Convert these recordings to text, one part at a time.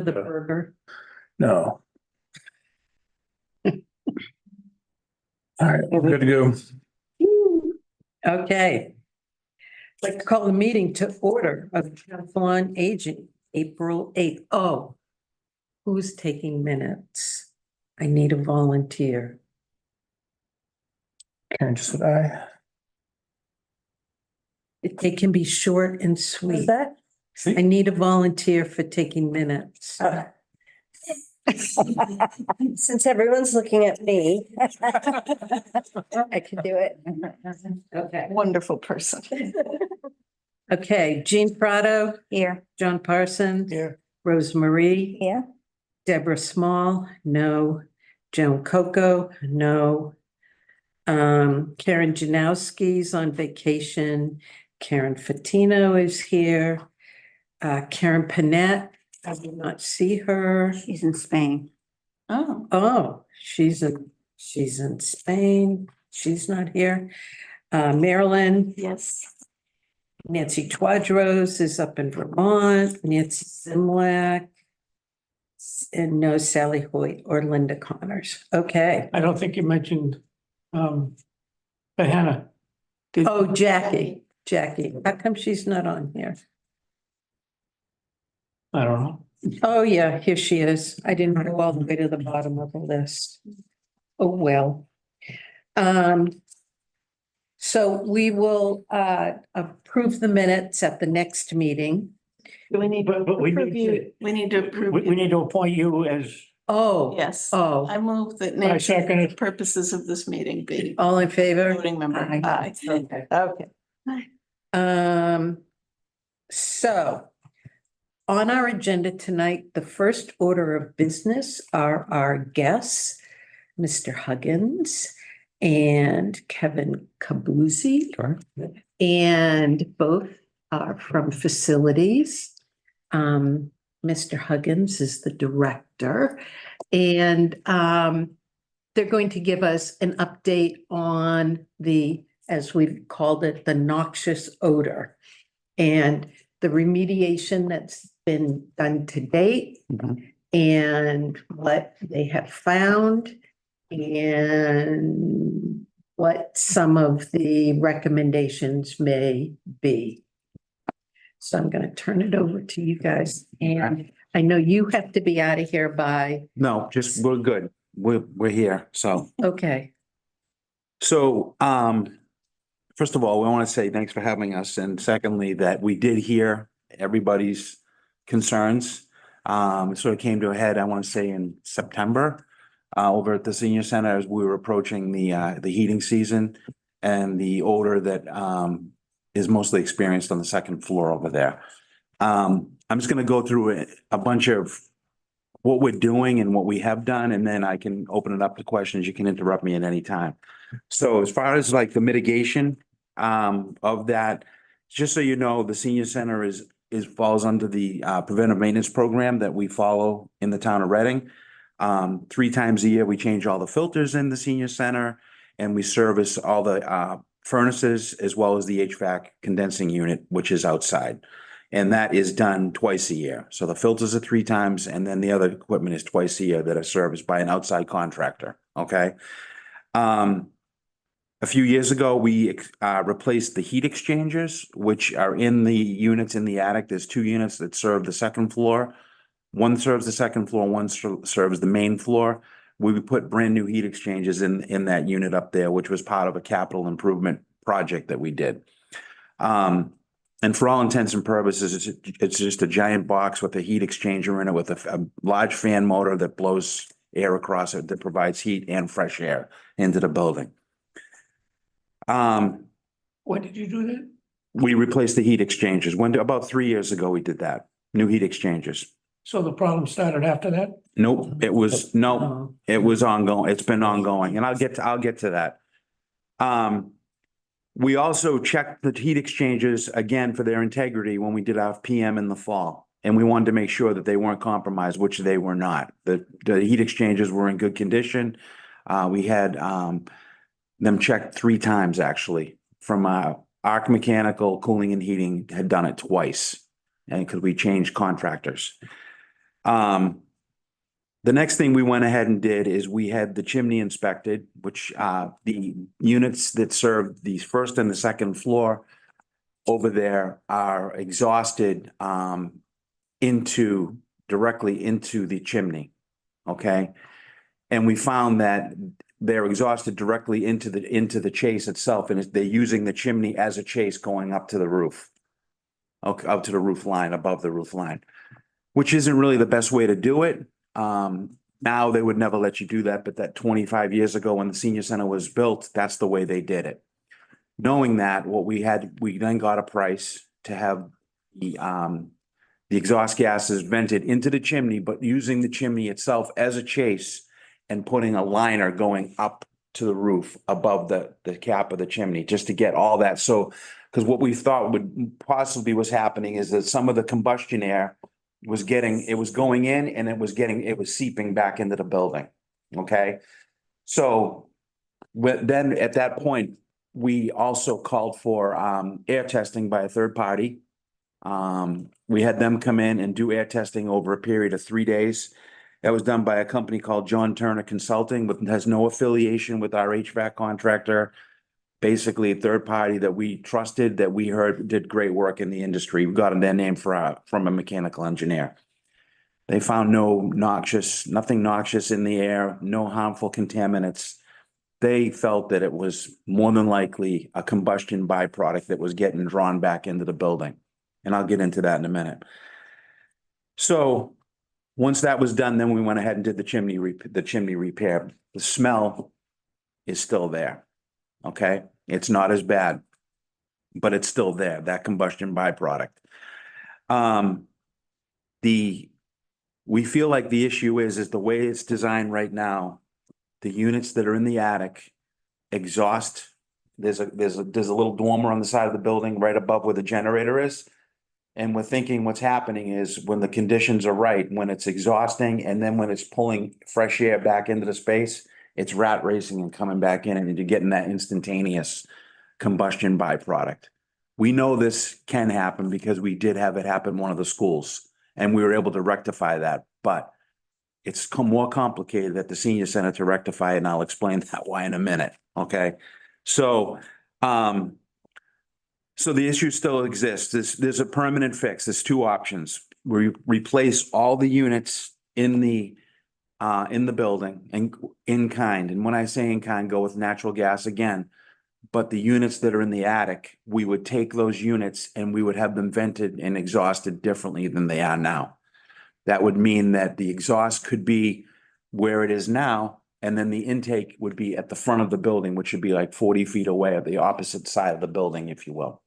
The burger. No. All right, we're good to go. Okay. I'd like to call the meeting to order of Council on Aging, April 8th. Oh, who's taking minutes? I need a volunteer. Karen just said aye. They can be short and sweet. that? I need a volunteer for taking minutes. Since everyone's looking at me. I can do it. Okay. Wonderful person. Okay, Jean Prado, Here. John Parsons. Here. Rose Marie. Yeah. Deborah Small, no. Joan Coco, no. Karen Janowski's on vacation. Karen Fatino is here. Karen Panette, I did not see her. She's in Spain. Oh. Oh, she's in Spain. She's not here. Marilyn, Yes. Nancy Twadros is up in Vermont. Nancy Simlak. And no Sally Hoyt or Linda Connors. Okay. I don't think you mentioned, Hannah. Oh, Jackie. How come she's not on here? I don't know. Oh, yeah, here she is. I didn't go all the way to the bottom of the list. Oh, well. So we will approve the minutes at the next meeting. We need to But we approve need you. to- We need to approve. We need to appoint you as, Oh. Yes. Oh, I move that I second it. purposes of this meeting be all in favor? voting member. Aye. Aye. Okay. Okay. So on our agenda tonight, the first order of business are our guests, Mr. Huggins and Kevin Kabuzzi. Sure. And both are from facilities. Mr. Huggins is the director. And they're going to give us an update on the, as we've called it, the noxious odor. And the remediation that's been done to date and what they have found and what some of the recommendations may be. So I'm going to turn it over to you guys. And I know you have to be out of here by, No, just, we're good. We're here, so. okay. So, first of all, we want to say thanks for having us, and secondly, that we did hear everybody's concerns. It sort of came to a head, I want to say in September, over at the senior center as we were approaching the heating season and the odor that, is mostly experienced on the second floor over there. I'm just gonna go through a bunch of what we're doing and what we have done, and then I can open it up to questions. You can interrupt me at any time. So as far as like the mitigation of that, just so you know, the senior center falls under the preventive maintenance program that we follow in the town of Reading. 3 times a year, we change all the filters in the senior center, and we service all the furnaces as well as the HVAC condensing unit, which is outside. And that is done twice a year. So the filters are 3 times, and then the other equipment is twice a year that are serviced by an outside contractor, okay? A few years ago, we replaced the heat exchangers, which are in the units in the attic. There's 2 units that serve the second floor. One serves the second floor, one serves the main floor. We put brand new heat exchangers in that unit up there, which was part of a capital improvement project that we did. And for all intents and purposes, it's just a giant box with a heat exchanger in it with a large fan motor that blows air across it that provides heat and fresh air into the building. When did you do that? We replaced the heat exchangers. About 3 years ago, we did that. New heat exchangers. So the problem started after that? Nope, it was ongoing. It's been ongoing, and I'll get to that. We also checked the heat exchangers again for their integrity when we did our PM in the fall. And we wanted to make sure that they weren't compromised, which they were not. The heat exchangers were in good condition. We had them checked 3 times actually from Arc Mechanical Cooling and Heating had done it twice. And because we changed contractors. The next thing we went ahead and did is we had the chimney inspected, which, the units that serve the first and the second floor over there are exhausted, directly into the chimney, okay? And we found that they're exhausted directly into the chase itself, and they're using the chimney as a chase going up to the roof. Okay, up to the roof line, above the roof line, which isn't really the best way to do it. Now they would never let you do that, but that 25 years ago when the senior center was built, that's the way they did it. Knowing that, we then got a price to have the exhaust gases vented into the chimney, but using the chimney itself as a chase and putting a liner going up to the roof above the cap of the chimney, just to get all that. So, because what we thought would possibly was happening is that some of the combustion air was going in and it was seeping back into the building. Okay. So then at that point, we also called for air testing by a third party. We had them come in and do air testing over a period of 3 days. That was done by a company called John Turner Consulting, but has no affiliation with our HVAC contractor. Basically a third party that we trusted, that we heard did great work in the industry. We got their name from a mechanical engineer. They found nothing noxious in the air, no harmful contaminants. They felt that it was more than likely a combustion byproduct that was getting drawn back into the building. And I'll get into that in a minute. So once that was done, then we went ahead and did the chimney repair. The smell is still there. Okay, it's not as bad, but it's still there, that combustion byproduct. We feel like the issue is the way it's designed right now, the units that are in the attic exhaust. There's a little dormer on the side of the building right above where the generator is. And we're thinking what's happening is when the conditions are right, when it's exhausting and then when it's pulling fresh air back into the space, it's rat racing and coming back in and you're getting that instantaneous combustion byproduct. We know this can happen because we did have it happen in one of the schools and we were able to rectify that, but it's more complicated at the senior center to rectify it, and I'll explain that why in a minute, okay? So the issue still exists. There's a permanent fix. There's two options. We replace all the units in the building and in kind. And when I say in kind, go with natural gas again. But the units that are in the attic, we would take those units and we would have them vented and exhausted differently than they are now. That would mean that the exhaust could be where it is now, and then the intake would be at the front of the building, which would be like 40 feet away at the opposite side of the building, if you will.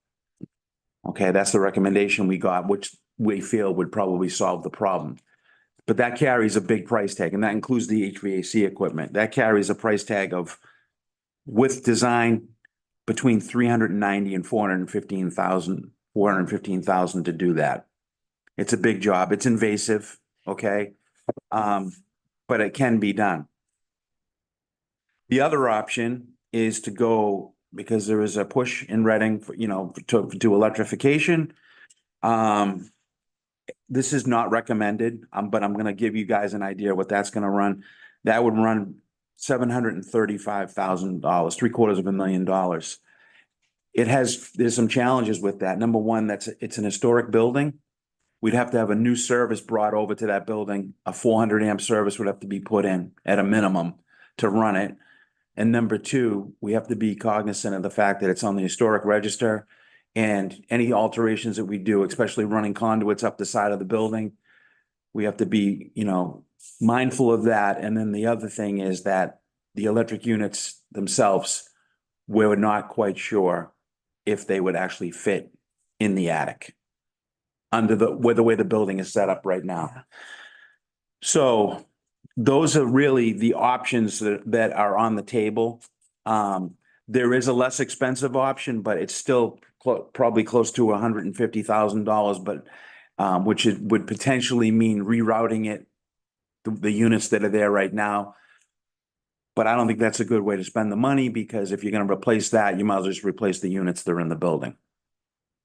Okay, that's the recommendation we got, which we feel would probably solve the problem. But that carries a big price tag, and that includes the HVAC equipment. That carries a price tag of, with design, between $390,000 and $415,000 to do that. It's a big job. It's invasive, okay? But it can be done. The other option is to go, because there is a push in Reading for, to do electrification. This is not recommended, but I'm going to give you guys an idea what that's going to run. That would run $735,000, $750,000. There's some challenges with that. Number one, it's an historic building. We'd have to have a new service brought over to that building. A 400 amp service would have to be put in at a minimum to run it. And number two, we have to be cognizant of the fact that it's on the historic register, and any alterations that we do, especially running conduits up the side of the building, we have to be, mindful of that. And then the other thing is that the electric units themselves, we're not quite sure if they would actually fit in the attic under the way the building is set up right now. So those are really the options that are on the table. There is a less expensive option, but it's still probably close to $150,000, but which would potentially mean rerouting it, the units that are there right now. But I don't think that's a good way to spend the money, because if you're going to replace that, you might as well just replace the units that are in the building.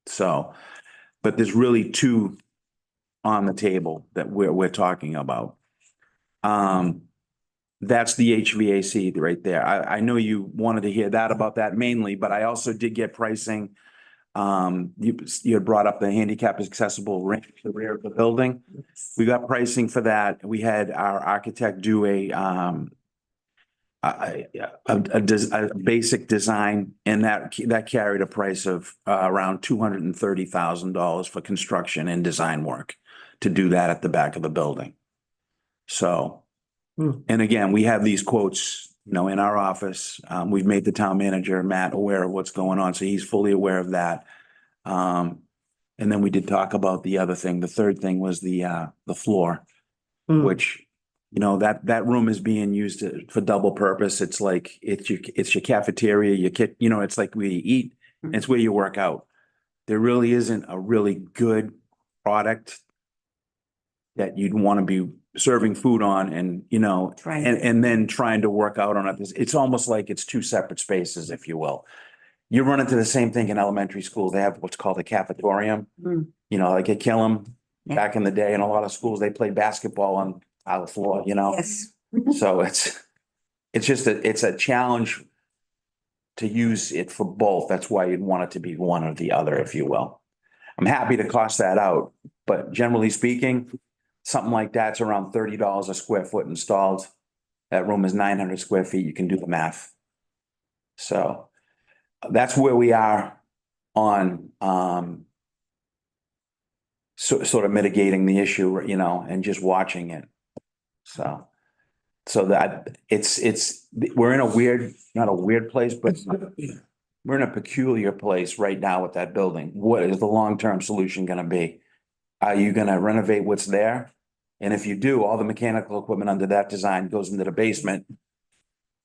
So, but there's really two on the table that we're talking about. That's the HVAC right there. I know you wanted to hear that about that mainly, but I also did get pricing. You had brought up the handicap accessible ramp at the rear of the building. We got pricing for that. We had our architect do a basic design, and that carried a price of around $230,000 for construction and design work to do that at the back of the building. So, and again, we have these quotes, you know, in our office. We've made the town manager, Matt, aware of what's going on, so he's fully aware of that. And then we did talk about the other thing. The third thing was the floor, which, you know, that room is being used for double purpose. It's like, it's your cafeteria, you know, it's like where you eat, and it's where you work out. There really isn't a really good product that you'd want to be serving food on and, you know, Right. and then trying to work out on it. It's almost like it's two separate spaces, if you will. You run into the same thing in elementary school. They have what's called a cafetorium. Mm. You know, like at Killam, Yeah. back in the day, in a lot of schools, they play basketball on the floor, you know? Yes. So it's just it's a challenge to use it for both. That's why you'd want it to be one or the other, if you will. I'm happy to cost that out, but generally speaking, something like that's around $30 a square foot installed. That room is 900 square feet. You can do the math. So that's where we are on sort of mitigating the issue, you know, and just watching it. So that we're in a weird, not a weird place, but we're in a peculiar place right now with that building. What is the long-term solution gonna be? Are you gonna renovate what's there? And if you do, all the mechanical equipment under that design goes into the basement,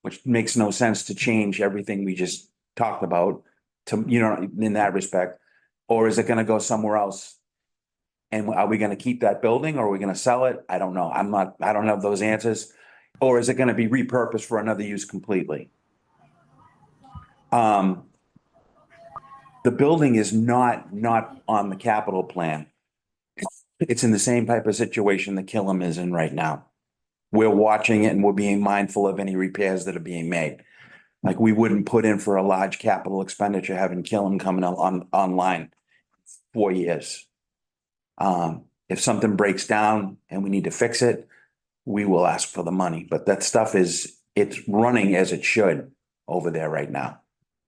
which makes no sense to change everything we just talked about to, you know, in that respect. Or is it gonna go somewhere else? And are we gonna keep that building or are we gonna sell it? I don't know. I don't have those answers. Or is it gonna be repurposed for another use completely? The building is not on the capital plan. It's in the same type of situation that Killam is in right now. We're watching it and we're being mindful of any repairs that are being made. Like we wouldn't put in for a large capital expenditure having Killam coming online 4 years. If something breaks down and we need to fix it, we will ask for the money, but that stuff it's running as it should over there right now.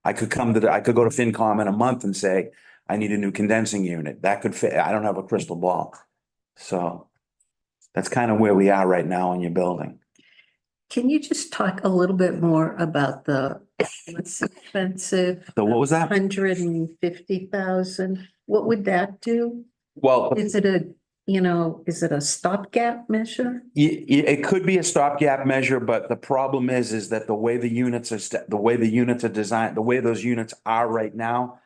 I could go to FinCom in a month and say, I need a new condensing unit. That could fit. I don't have a crystal ball. So that's kind of where we are right now in your building. Can you just talk a little bit more about the less expensive? So what was that? 150,000? What would that do? Well, Is it is it a stopgap measure? it could be a stopgap measure, but the problem is that the way the units are designed, the way those units are right now,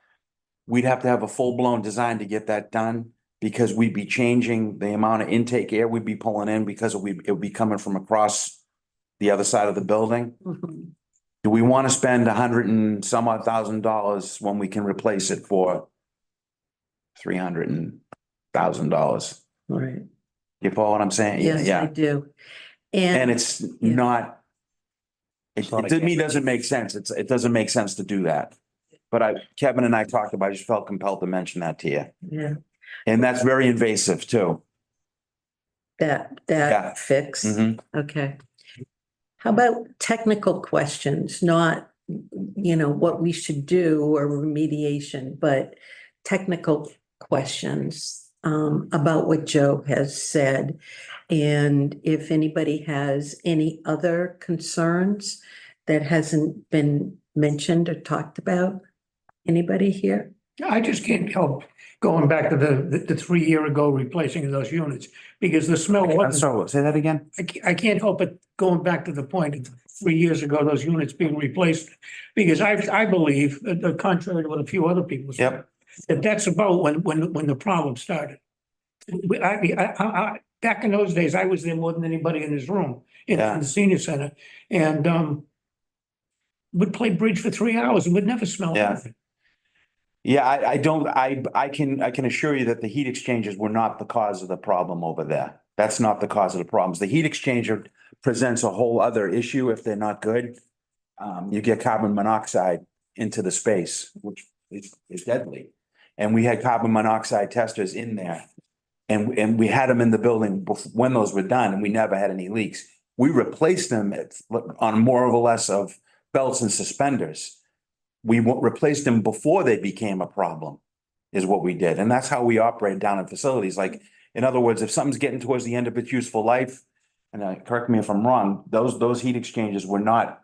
we'd have to have a full-blown design to get that done because we'd be changing the amount of intake air we'd be pulling in because it would be coming from across the other side of the building. Mhm. Do we want to spend $100 and some odd thousand when we can replace it for $300,000? Right. You follow what I'm saying? Yes, I Yeah. do. And it's not, It's not a to me, doesn't make sense. It doesn't make sense to do that. But Kevin and I talked about, I just felt compelled to mention that to you. Yeah, And that's very invasive too. Yeah. that fix. Mhm. Okay. How about technical questions, not, what we should do or remediation, but technical questions about what Joe has said. And if anybody has any other concerns that hasn't been mentioned or talked about, anybody here? I just can't help going back to the 3 year ago replacing of those units because the smell I'm wasn't, sorry, say that again? I can't help but going back to the point of 3 years ago, those units being replaced. Because I believe, contrary to what a few other people say. Yep. That's about when the problem started. Back in those days, I was there more than anybody in this room, in Yeah. the senior center, and would play bridge for 3 hours and would never smell Yeah. anything. Yeah, I don't, I can assure you that the heat exchangers were not the cause of the problem over there. That's not the cause of the problems. The heat exchanger presents a whole other issue if they're not good. You get carbon monoxide into the space, which is deadly. And we had carbon monoxide testers in there. And we had them in the building when those were done, and we never had any leaks. We replaced them on more or less of belts and suspenders. We replaced them before they became a problem, is what we did. And that's how we operate down in facilities. Like, in other words, if something's getting towards the end of its useful life, and correct me if I'm wrong, those heat exchangers were not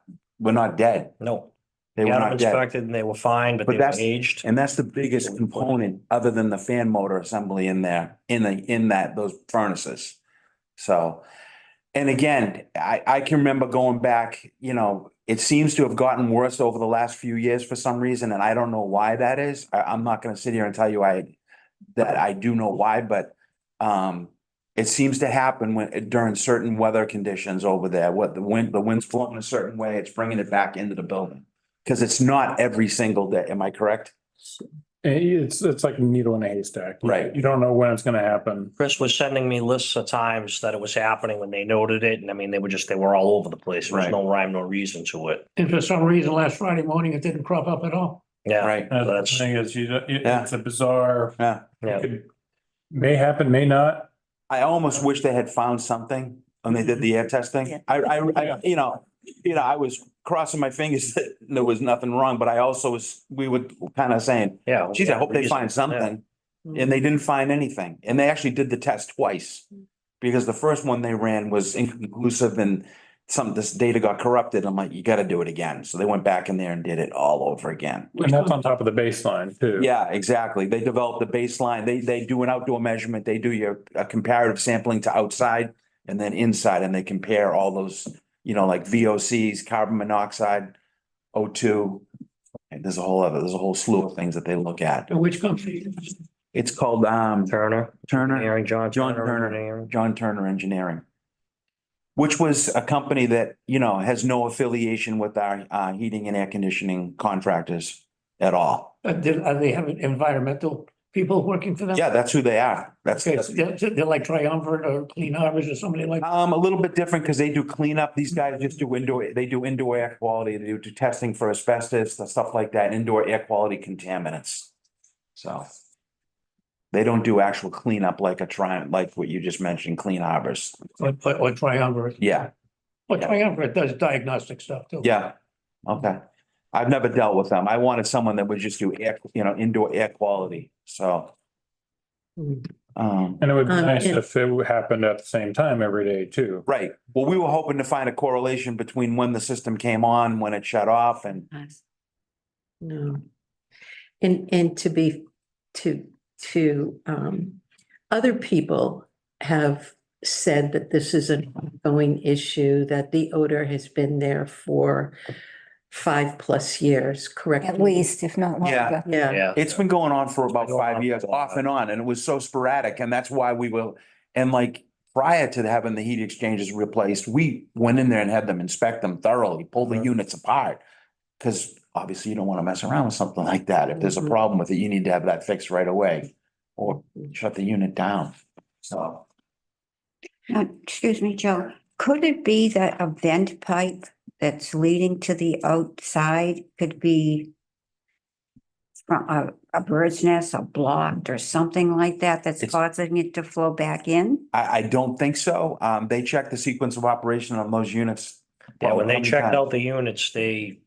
dead. No, They we were had them not dead. inspected and they were fine, but But they were that's- aged. And that's the biggest component, other than the fan motor assembly in there, in those furnaces. So, and again, I can remember going back, it seems to have gotten worse over the last few years for some reason, and I don't know why that is. I'm not gonna sit here and tell you that I do know why, but it seems to happen during certain weather conditions over there. The wind's blowing a certain way, it's bringing it back into the building. Cause it's not every single day. Am I correct? It's like a needle in a haystack. Right. You don't know when it's gonna happen. Chris was sending me lists of times that it was happening when they noted it. And I mean, they were all over the place. There was Right. no rhyme, no reason to it. And for some reason, last Friday morning, it didn't crop up at all. Yeah. Right, The That's, thing is, Yeah. it's a bizarre, yeah. yeah. may happen, may not. I almost wish they had found something when they did the air testing. Yeah. I was crossing my fingers that there was nothing wrong, but I also we were kind of saying, Yeah. geez, I hope they find Yeah. something. And they didn't find anything. And they actually did the test twice. Because the first one they ran was inconclusive and this data got corrupted. I'm like, you gotta do it again. So they went back in there and did it all over again. And that's on top of the baseline too. Yeah, exactly. They developed the baseline. They do an outdoor measurement. They do a comparative sampling to outside and then inside, and they compare all those, like VOCs, carbon monoxide, O2. And there's a whole slew of things that they look at. And which company? It's called, Turner, Turner, Engineering, John Turner. Engineering. John Turner Engineering. Which was a company that, has no affiliation with our, heating and air conditioning contractors at all. Are they having environmental people working for them? Yeah, that's who they are. Okay, so they're like Triumvirate or Clean Harbors or somebody like. A little bit different because they do cleanup. These guys just do indoor air quality. They do testing for asbestos, and stuff like that, indoor air quality contaminants. So they don't do actual cleanup like like what you just mentioned, Clean Harbors. Or Triumvirate. Yeah, Well, Triumvirate does diagnostic stuff too. yeah. Okay. I've never dealt with them. I wanted someone that would just do indoor air quality. So, And it would be nice and- if it happened at the same time every day too. right. Well, we were hoping to find a correlation between when the system came on, when it shut off, and No. And other people have said that this is an ongoing issue, that the odor has been there for 5+ years, correct? At least, if not Yeah. longer. Yeah, Yeah. it's been going on for about Going 5 on years, for a off and on, and it was so sporadic, and that's why and like, prior to having the heat exchangers replaced, we went in there and had them inspect them thoroughly, pull the units apart. Cause obviously you don't wanna mess around with something like that. If there's a Mhm. problem with it, you need to have that fixed right away. Or shut the unit down, so. Excuse me, Joe, could it be that a vent pipe that's leading to the outside could be from a bird's nest or blocked or something like that that's It's- causing it to flow back in? I don't think so. They checked the sequence of operation on those units. Yeah, when How they many checked times? out the units, they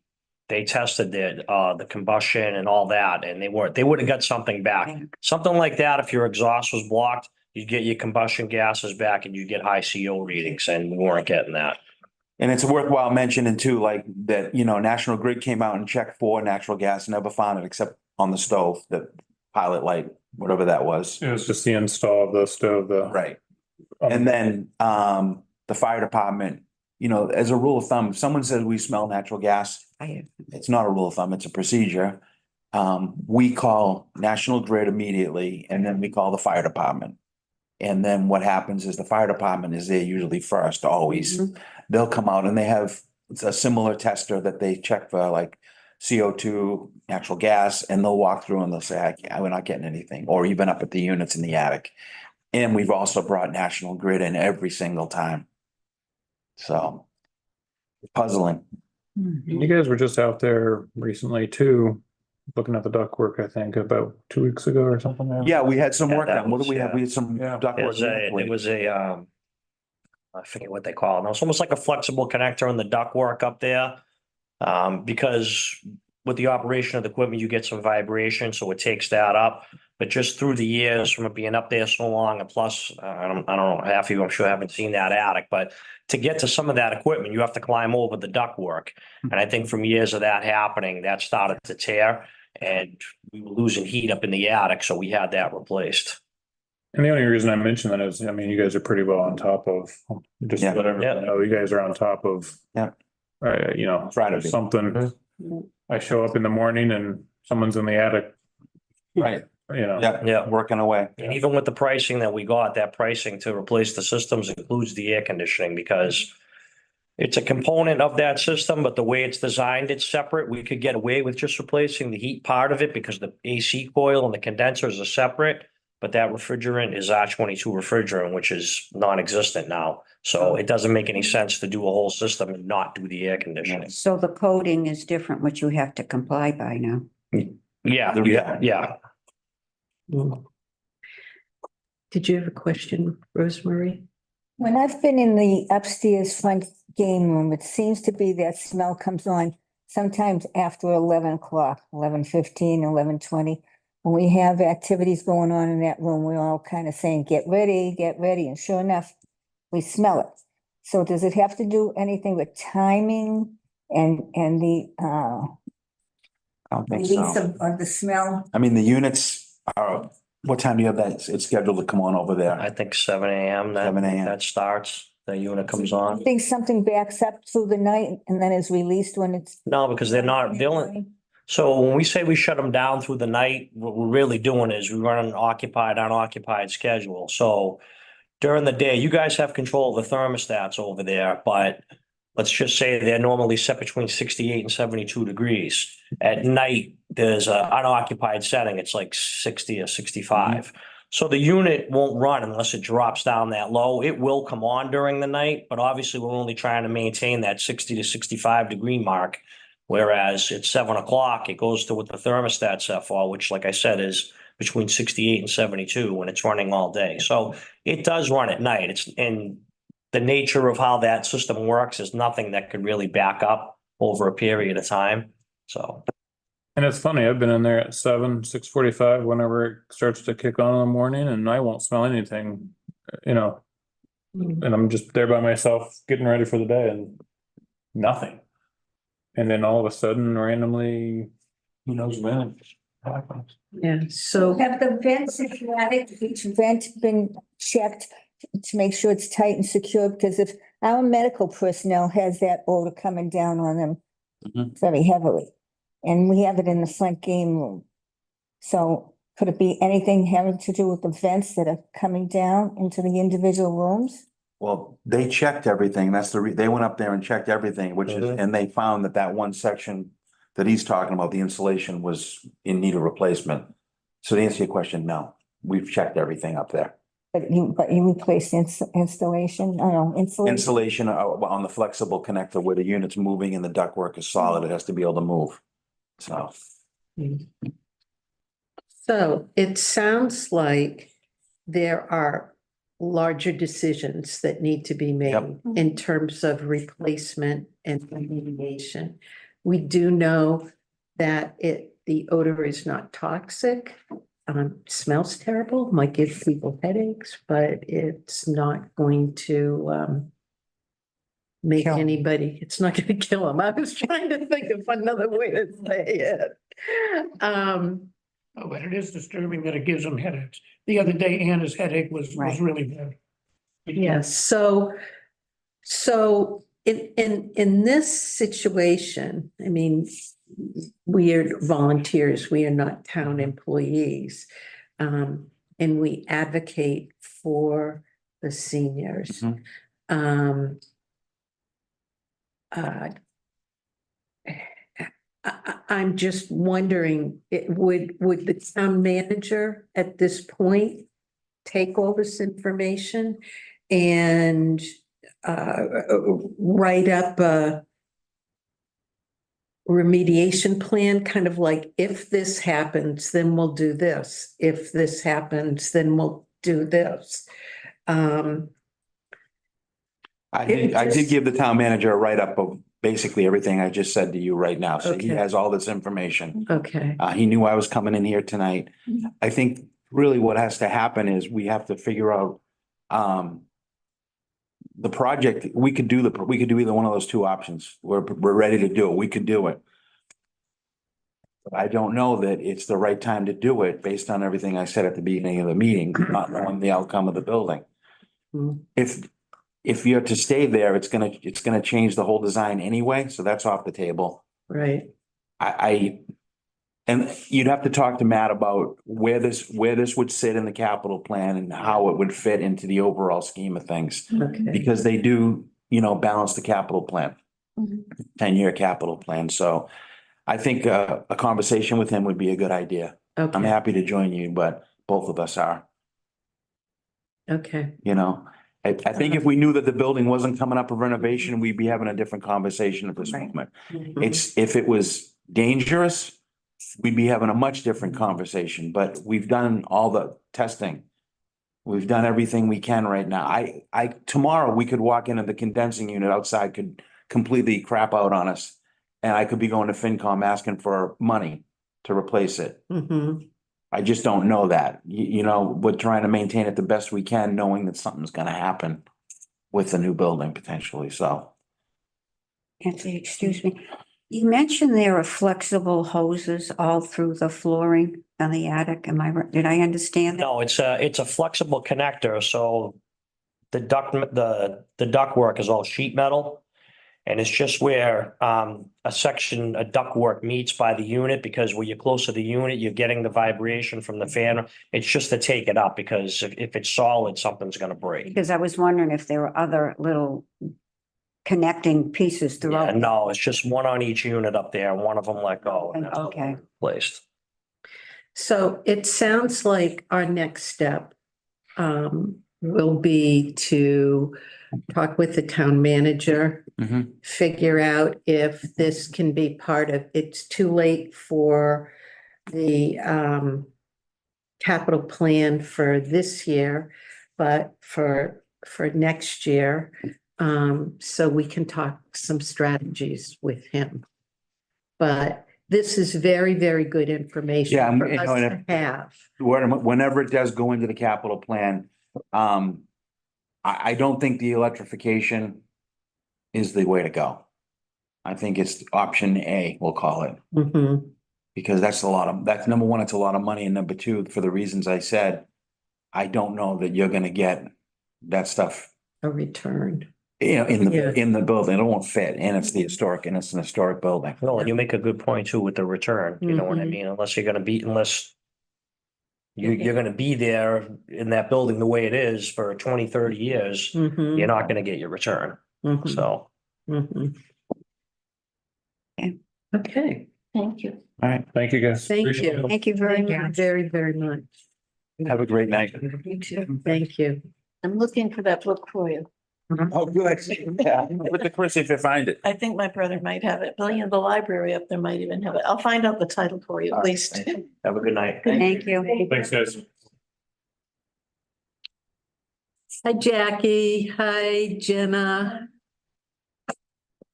tested the combustion and all that, and they would have got something back. Yeah. Something like that, if your exhaust was blocked, you'd get your combustion gases back and you'd get high CO readings, and we weren't getting that. And it's worthwhile mentioning too, like that, National Grid came out and checked for natural gas, never found it except on the stove, the pilot light, whatever that was. It was just the install of the stove, Right. And then, the fire department, as a rule of thumb, if someone says we smell natural gas, it's not a rule of thumb, it's a procedure. We call National Grid immediately, and then we call the fire department. And then what happens is the fire department is there usually first, always. They'll come out and they have a similar tester that they check for like CO2, actual gas, and they'll walk through and they'll say, we're not getting anything, or even up at the units in the attic. And we've also brought National Grid in every single time. So puzzling. You guys were just out there recently too, looking at the ductwork, I think, about 2 weeks ago or something. there. Yeah, we had some Yeah, work that done. What was, do we have? yeah. We had some Yeah. ductwork. It was a, I forget what they call it. It's almost like a flexible connector in the ductwork up there. Because with the operation of the equipment, you get some vibration, so it takes that up. But just through the years from it being up there so long, and plus, I don't know, half of you, I'm sure haven't seen that attic, but to get to some of that equipment, you have to climb over the ductwork. And I think from years of that happening, that started to tear, and we were losing heat up in the attic, so we had that replaced. And the only reason I mention that is, I mean, you guys are pretty well on top of, just Yeah. let everyone Yeah. know, you guys are on top of. Yeah. You know, Try to if be. something, I show up in the morning and someone's in the attic, Right. you know. Yeah. Yeah. Working away. And even with the pricing that we got, that pricing to replace the systems includes the air conditioning because it's a component of that system, but the way it's designed, it's separate. We could get away with just replacing the heat part of it because the AC coil and the condensers are separate. But that refrigerant is R22 refrigerant, which is non-existent now. So it doesn't make any sense to do a whole system and not do the air conditioning. So the coding is different, which you have to comply by now. Yeah. Did you have a question, Rosemary? When I've been in the upstairs front game room, it seems to be that smell comes on sometimes after 11 o'clock, 11:15, 11:20. When we have activities going on in that room, we're all kind of saying, get ready, and sure enough, we smell it. So does it have to do anything with timing and the I don't think release so. of the smell? I mean, the units are, what time do you have that? It's scheduled to come on over there. I think 7 a.m. 7 a.m. that starts, the unit comes on. I think something backs up through the night and then is released when it's. No, because they're not, so when we say we shut them down through the night, what we're really doing is we run an occupied, unoccupied schedule. So during the day, you guys have control of the thermostats over there, but let's just say they're normally set between 68 and 72 degrees. At night, there's a unoccupied setting. It's like 60 or 65. So the unit won't run unless it drops down that low. It will come on during the night, but obviously we're only trying to maintain that 60 to 65 degree mark. Whereas at 7 o'clock, it goes to what the thermostat set for, which like I said, is between 68 and 72 when it's running all day. So it does run at night. It's in the nature of how that system works is nothing that could really back up over a period of time. So. And it's funny, I've been in there at 6:45, whenever it starts to kick on in the morning, and I won't smell anything, you know. And I'm just there by myself, getting ready for the day, and nothing. And then all of a sudden, randomly, who knows when it happens. Yeah, so Have the vents, if you had it, each vent been checked to make sure it's tight and secure? Because if our medical personnel has that odor coming down on them Mhm. very heavily, and we have it in the front game room. So could it be anything having to do with the vents that are coming down into the individual rooms? Well, they checked everything. That's they went up there and checked everything, which is, Mhm. and they found that one section that he's talking about, the insulation was in need of replacement. So to answer your question, no, we've checked everything up there. But you replaced installation, I don't know, insulation? Insulation on the flexible connector where the unit's moving and the ductwork is solid, it has to be able to move. So, So it sounds like there are larger decisions that need to be made Yep. in terms of replacement and remediation. We do know that the odor is not toxic. Smells terrible, might give people headaches, but it's not going to make Kill 'em. anybody, it's not gonna kill them. I was trying to think of another way to say it. Oh, but it is disturbing that it gives them headaches. The other day, Anna's headache was Right. really bad. Yes, so in this situation, I mean, we are volunteers, we are not town employees. And we advocate for the seniors. Mhm. Um, I'm just wondering, would the town manager at this point take all this information and write up a remediation plan, kind of like, if this happens, then we'll do this. If this happens, then we'll do this. I did give the town manager a write-up of basically everything I just said to you right now. So he Okay. has all this information. Okay, He knew I was coming in here tonight. I think really what has to happen is we have to figure out, the project, we could do either one of those two options. We're ready to do it. We could do it. But I don't know that it's the right time to do it based on everything I said at the beginning of the meeting, not knowing the outcome of the building. Mm. If you're to stay there, it's gonna change the whole design anyway, so that's off the table. right. And you'd have to talk to Matt about where this would sit in the capital plan and how it would fit into the overall scheme of things. Okay, Because they do, balance the capital plan, 10-year capital plan. So I think a conversation with him would be a good idea. I'm okay, happy to join you, but both of us are, okay. I think if we knew that the building wasn't coming up for renovation, we'd be having a different conversation at this Right. moment. Mhm. If it was dangerous, we'd be having a much different conversation, but we've done all the testing. We've done everything we can right now. Tomorrow we could walk into the condensing unit outside could completely crap out on us. And I could be going to FinCom asking for money to replace it. Mhm. I just don't know that. We're trying to maintain it the best we can, knowing that something's gonna happen with the new building potentially, so. Anthony, excuse me. You mentioned there are flexible hoses all through the flooring on the attic. Am I right? Did I understand that? No, it's a flexible connector, so the ductwork is all sheet metal. And it's just where a ductwork meets by the unit, because when you're close to the unit, you're getting the vibration from the fan. It's just to take it up, because if it's solid, something's gonna break. Because I was wondering if there were other little connecting pieces Yeah, throughout. no, it's just one on each unit up there, and one of them let go. And that's how Okay. they're Placed. So it sounds like our next step will be to talk with the town manager, figure out if this can be part of, it's too late for the capital plan for this year, but for next year. So we can talk some strategies with him. But this is very, very good information Yeah, for us to have. Whenever it does go into the capital plan, I don't think the electrification is the way to go. I think it's option A, we'll call it, Mhm. because that's number one, it's a lot of money, and number two, for the reasons I said, I don't know that you're gonna get that stuff, A return. in Yeah. the building. It won't fit, and it's an historic building. No, and you make a good point too with the return, you know what I Mhm. mean? Unless you're gonna be there in that building the way it is for 20, 30 years, Mhm. you're not gonna get your return, Mhm. so. Mhm. Okay. Okay, Thank you. All right, Thank you, guys. Thank Appreciate you. it. Thank you very thank you much. very, very much. have a great night. You too. Thank you. I'm looking for that book for you. Oh, good. Yeah, with the Chris, if you find it. I think my brother might have it. Billy in the library up there might even have it. I'll find out the title for you at least. Have a good night. Thank you. Thanks, guys. Hi, Jackie. Hi, Jenna.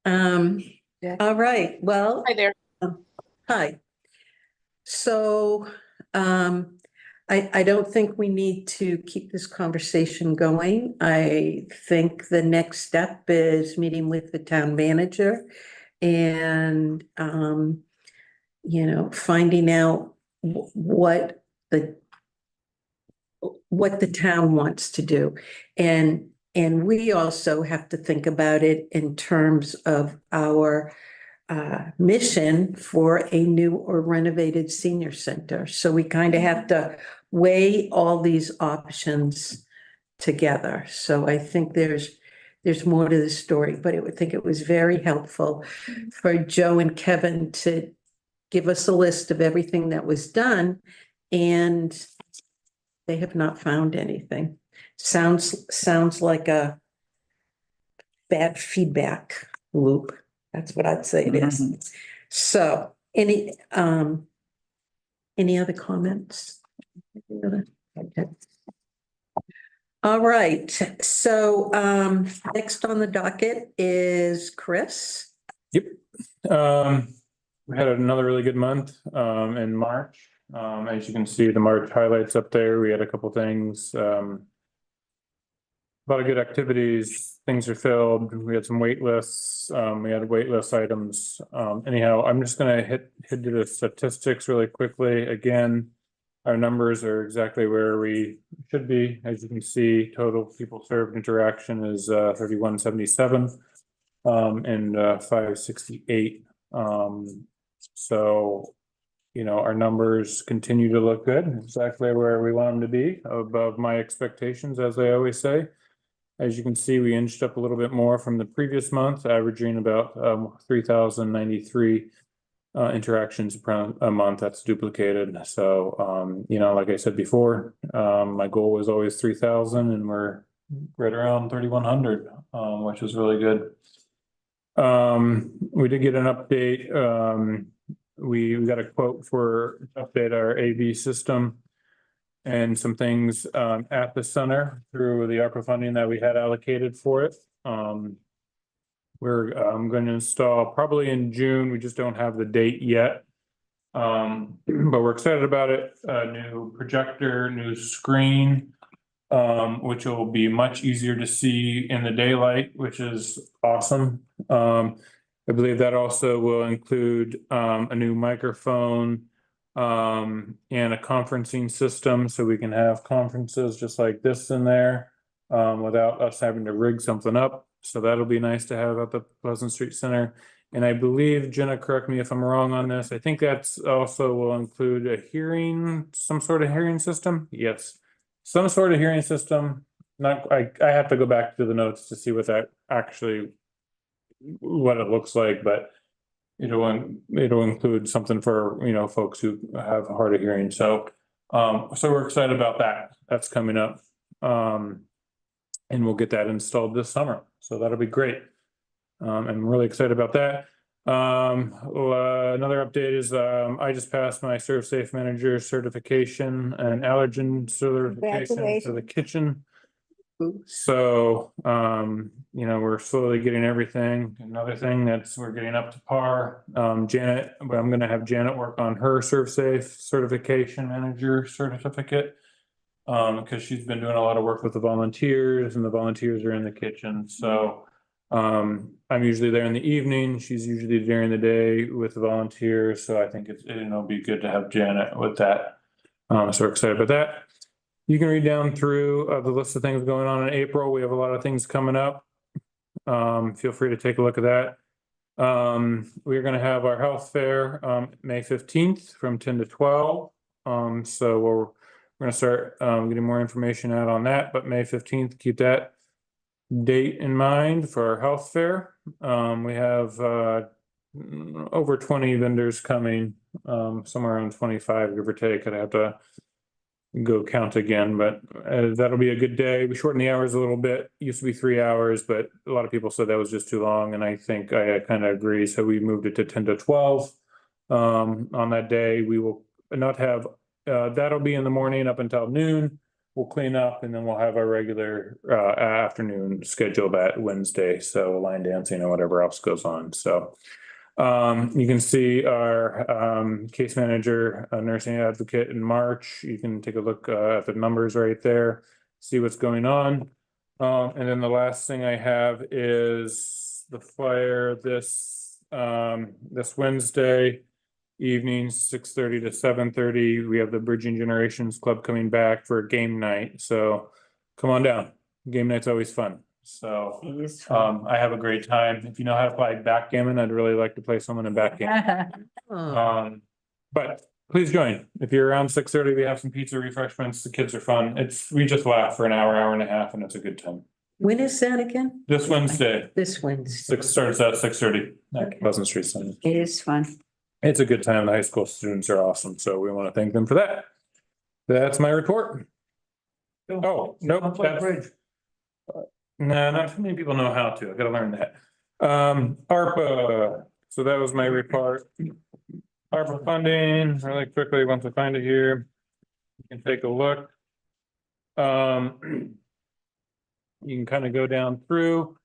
All right, well. Hi there. Hi. So, I don't think we need to keep this conversation going. I think the next step is meeting with the town manager and, finding out what the town wants to do. And we also have to think about it in terms of our mission for a new or renovated senior center. So we kind of have to weigh all these options together. So I think there's there's more to the story, but I would think it was very helpful for Joe and Kevin to give us a list of everything that was done, and they have not found anything. Sounds like a bad feedback loop. That's what I'd say it is. So, any other comments? Okay. All right, so next on the docket is Chris. Yep. We had another really good month in March. As you can see, the March highlights up there. We had a couple things. A lot of good activities, things are filled. We had some wait lists. We had wait list items. Anyhow, I'm just gonna hit the statistics really quickly. Again, our numbers are exactly where we should be. As you can see, total people served interaction is 3177 and 568. So, you know, our numbers continue to look good, exactly where we want them to be, above my expectations, as I always say. As you can see, we inched up a little bit more from the previous month, averaging about 3,093 interactions per a month. That's duplicated. So, you know, like I said before, my goal was always 3,000, and we're right around 3,100, which is really good. We did get an update. We got a quote for update our AV system and some things at the center through the ARPA funding that we had allocated for it. We're going to install probably in June. We just don't have the date yet. But we're excited about it. A new projector, new screen, which will be much easier to see in the daylight, which is awesome. I believe that also will include a new microphone and a conferencing system, so we can have conferences just like this in there without us having to rig something up. So that'll be nice to have at the Pleasant Street Center. And I believe, Jenna, correct me if I'm wrong on this, I think that's also will include a hearing, some sort of hearing system. Yes, some sort of hearing system. Not, I have to go back to the notes to see what that actually, what it looks like, but it'll include something for, you know, folks who have hard of hearing. So, so we're excited about that. That's coming up. And we'll get that installed this summer. So that'll be great. I'm really excited about that. Another update is I just passed my ServSafe Manager certification and allergen certification for the kitchen. So, you know, we're slowly getting everything. Another thing that's we're getting up to par. Janet, I'm going to have Janet work on her ServSafe certification manager certificate. Because she's been doing a lot of work with the volunteers, and the volunteers are in the kitchen. So, I'm usually there in the evening. She's usually during the day with the volunteers. So I think it'll be good to have Janet with that. So we're excited about that. You can read down through the list of things going on in April. We have a lot of things coming up. Feel free to take a look at that. We're going to have our health fair May 15th from 10 to 12. So we're going to start getting more information out on that. But May 15th, keep that date in mind for our health fair. We have over 20 vendors coming, somewhere around 25, give or take. I'd have to go count again, but that'll be a good day. We shortened the hours a little bit. It used to be 3 hours, but a lot of people said that was just too long, and I think I kind of agree. So we moved it to 10 to 12 on that day. We will not have that'll be in the morning up until noon. We'll clean up, and then we'll have our regular afternoon schedule that Wednesday. So line dancing or whatever else goes on. So you can see our case manager, nursing advocate in March. You can take a look at the numbers right there, see what's going on. And then the last thing I have is the flyer this Wednesday evening, 6:30 to 7:30. We have the Bridging Generations Club coming back for a game night. So come on down. Game night's always fun. So I have a great time. If you know how to play backgammon, I'd really like to play someone in backgammon. But please join. If you're around 6:30, we have some pizza refreshments. The kids are fun. We just laugh for an hour, hour and a half, and it's a good time. When is that again? This Wednesday, This Wednesday. starts at 6:30 at Okay. Pleasant Street Center. It is fun. It's a good time. The high school students are awesome, so we want to thank them for that. That's my report. Oh, nope, Sounds like that's, bridge. no, not too many people know how to. I gotta learn that. ARPA, so that was my report. ARPA funding, really quickly, once I find it here. You can take a look. You can kind of go down through.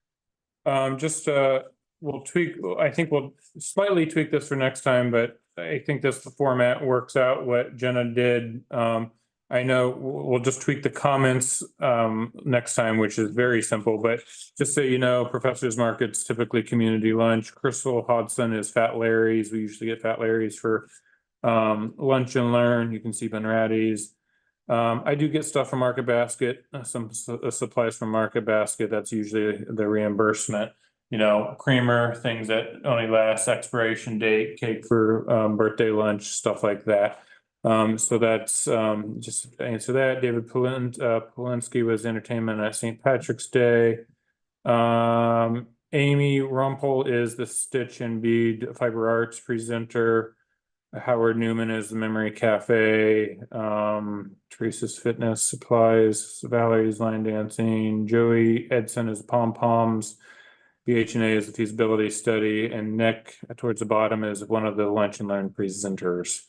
We'll tweak, I think we'll slightly tweak this for next time, but I think this format works out what Jenna did. I know we'll just tweak the comments next time, which is very simple, but just so you know, Professor's Market's typically community lunch. Crystal Hodson is Fat Larry's. We usually get Fat Larry's for lunch and learn. You can see Ben Ratty's. I do get stuff from Market Basket, some supplies from Market Basket. That's usually the reimbursement. You know, creamer, things that only last expiration date, cake for birthday lunch, stuff like that. So that's just to answer that. David Polinsky was entertainment at St. Patrick's Day. Amy Rumpel is the Stitch and Bead Fiber Arts presenter. Howard Newman is the Memory Cafe. Teresa's Fitness Supplies. Valerie's Line Dancing. Joey Edson is Pom Poms. BHNA is the feasibility study, and Nick towards the bottom is one of the lunch and learn presenters.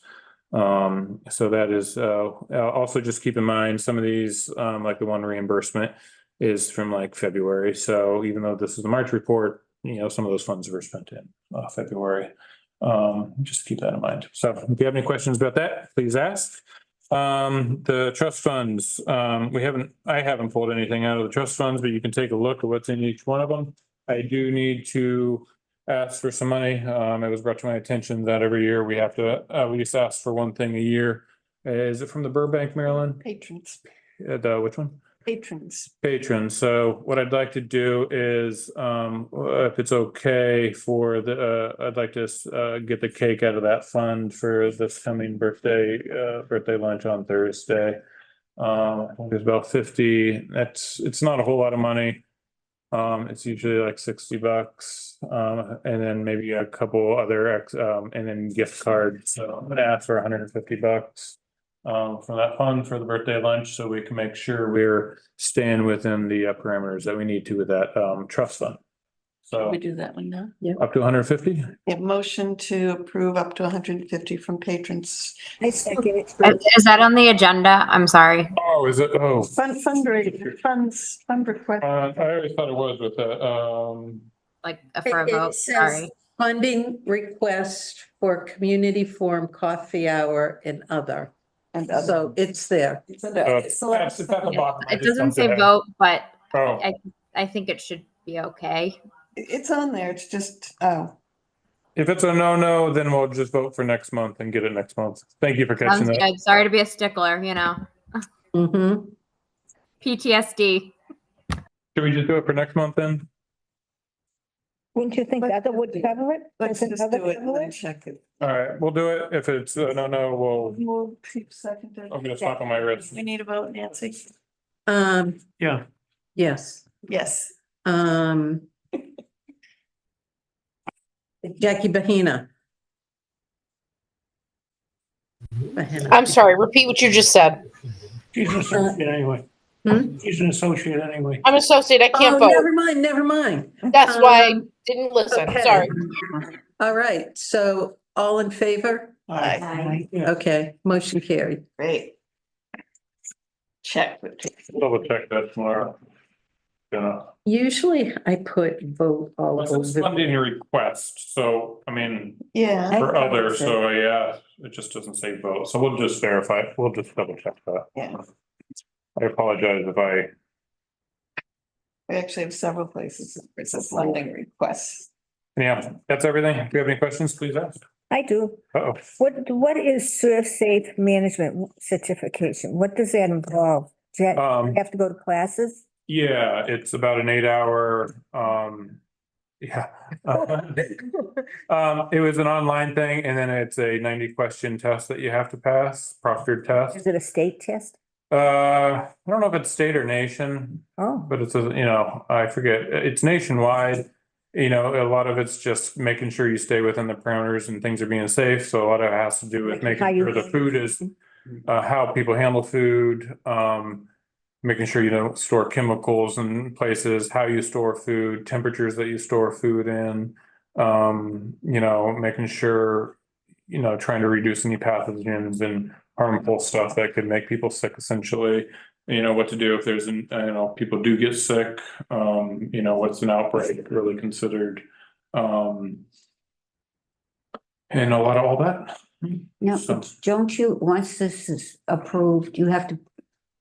So that is also just keep in mind some of these, like the one reimbursement is from like February. So even though this is the March report, you know, some of those funds were spent in February. Just keep that in mind. So if you have any questions about that, please ask. The trust funds, I haven't pulled anything out of the trust funds, but you can take a look at what's in each one of them. I do need to ask for some money. It was brought to my attention that every year we have to at least ask for one thing a year. Is it from the Burbank, Maryland? Patrons, Which one? patrons. Patrons. So what I'd like to do is, if it's okay I'd like to get the cake out of that fund for this coming birthday lunch on Thursday. I think it's about 50. It's not a whole lot of money. It's usually like $60, and then maybe a couple other and then gift cards. So I'm gonna ask for $150 from that fund for the birthday lunch, so we can make sure we're staying within the parameters that we need to with that trust fund. So We do that one now. up to 150. A motion to approve up to 150 from patrons. I second it. Is that on the agenda? I'm sorry. Oh, is it? Oh, Fundraising, fund request. I always thought it was with that. Like for a It vote, says sorry. funding request for community forum, coffee hour and other. And other. So it's there. It's at the bottom. It doesn't say vote, but Oh, I think it should be okay. It's on there. It's just, if it's a no, then we'll just vote for next month and get it next month. Thank you for catching Sounds that. good. Sorry to be a stickler, you know, Mm-hmm. PTSD. Should we just do it for next month then? Wouldn't you think that would cover it? let's Doesn't just other do it and cover then check it. All right, we'll do it. If it's a no, we'll, Move, seconded. I'm gonna stop on my wrist. We need a vote, Nancy? Yeah, Yes. Yes. Jackie Bahina. I'm sorry, repeat what you just said. she's an associate anyway. Hmm? She's an associate anyway. I'm associate, I can't Oh, vote. never mind. That's why I Um, didn't listen, okay. sorry. All right, so all in favor? Aye. Yeah. Okay, motion carried. Great. Check. Double check that tomorrow. Gonna, Usually I put vote all what's this over. funding request? So, I mean, Yeah, for others, so yeah, it just doesn't say vote. So we'll just verify, we'll just double check that. yeah. I apologize if I, We actually have several places. It's a funding request. yeah, that's everything. If you have any questions, please ask. I do. Uh-oh. What is Serve Safe Management certification? What does that involve? Do you have to go to classes? Yeah, it's about an 8-hour, yeah. It was an online thing and then it's a 90 question test that you have to pass, proctored test. Is it a state test? I don't know if it's state or nation, Oh, but it's a, you know, I forget, it's nationwide. You know, a lot of it's just making sure you stay within the parameters and things are being safe. So a lot of it has to do with Like how making you sure the handle food is, how people handle food, making sure you don't store chemicals in places, how you store food, temperatures that you store food in. You know, making sure, you know, trying to reduce any pathogens and harmful stuff that could make people sick essentially. You know, what to do if there's an, you know, people do get sick, you know, what's an outbreak really considered? And a lot of all that. Now, So- don't you, once this is approved, you have to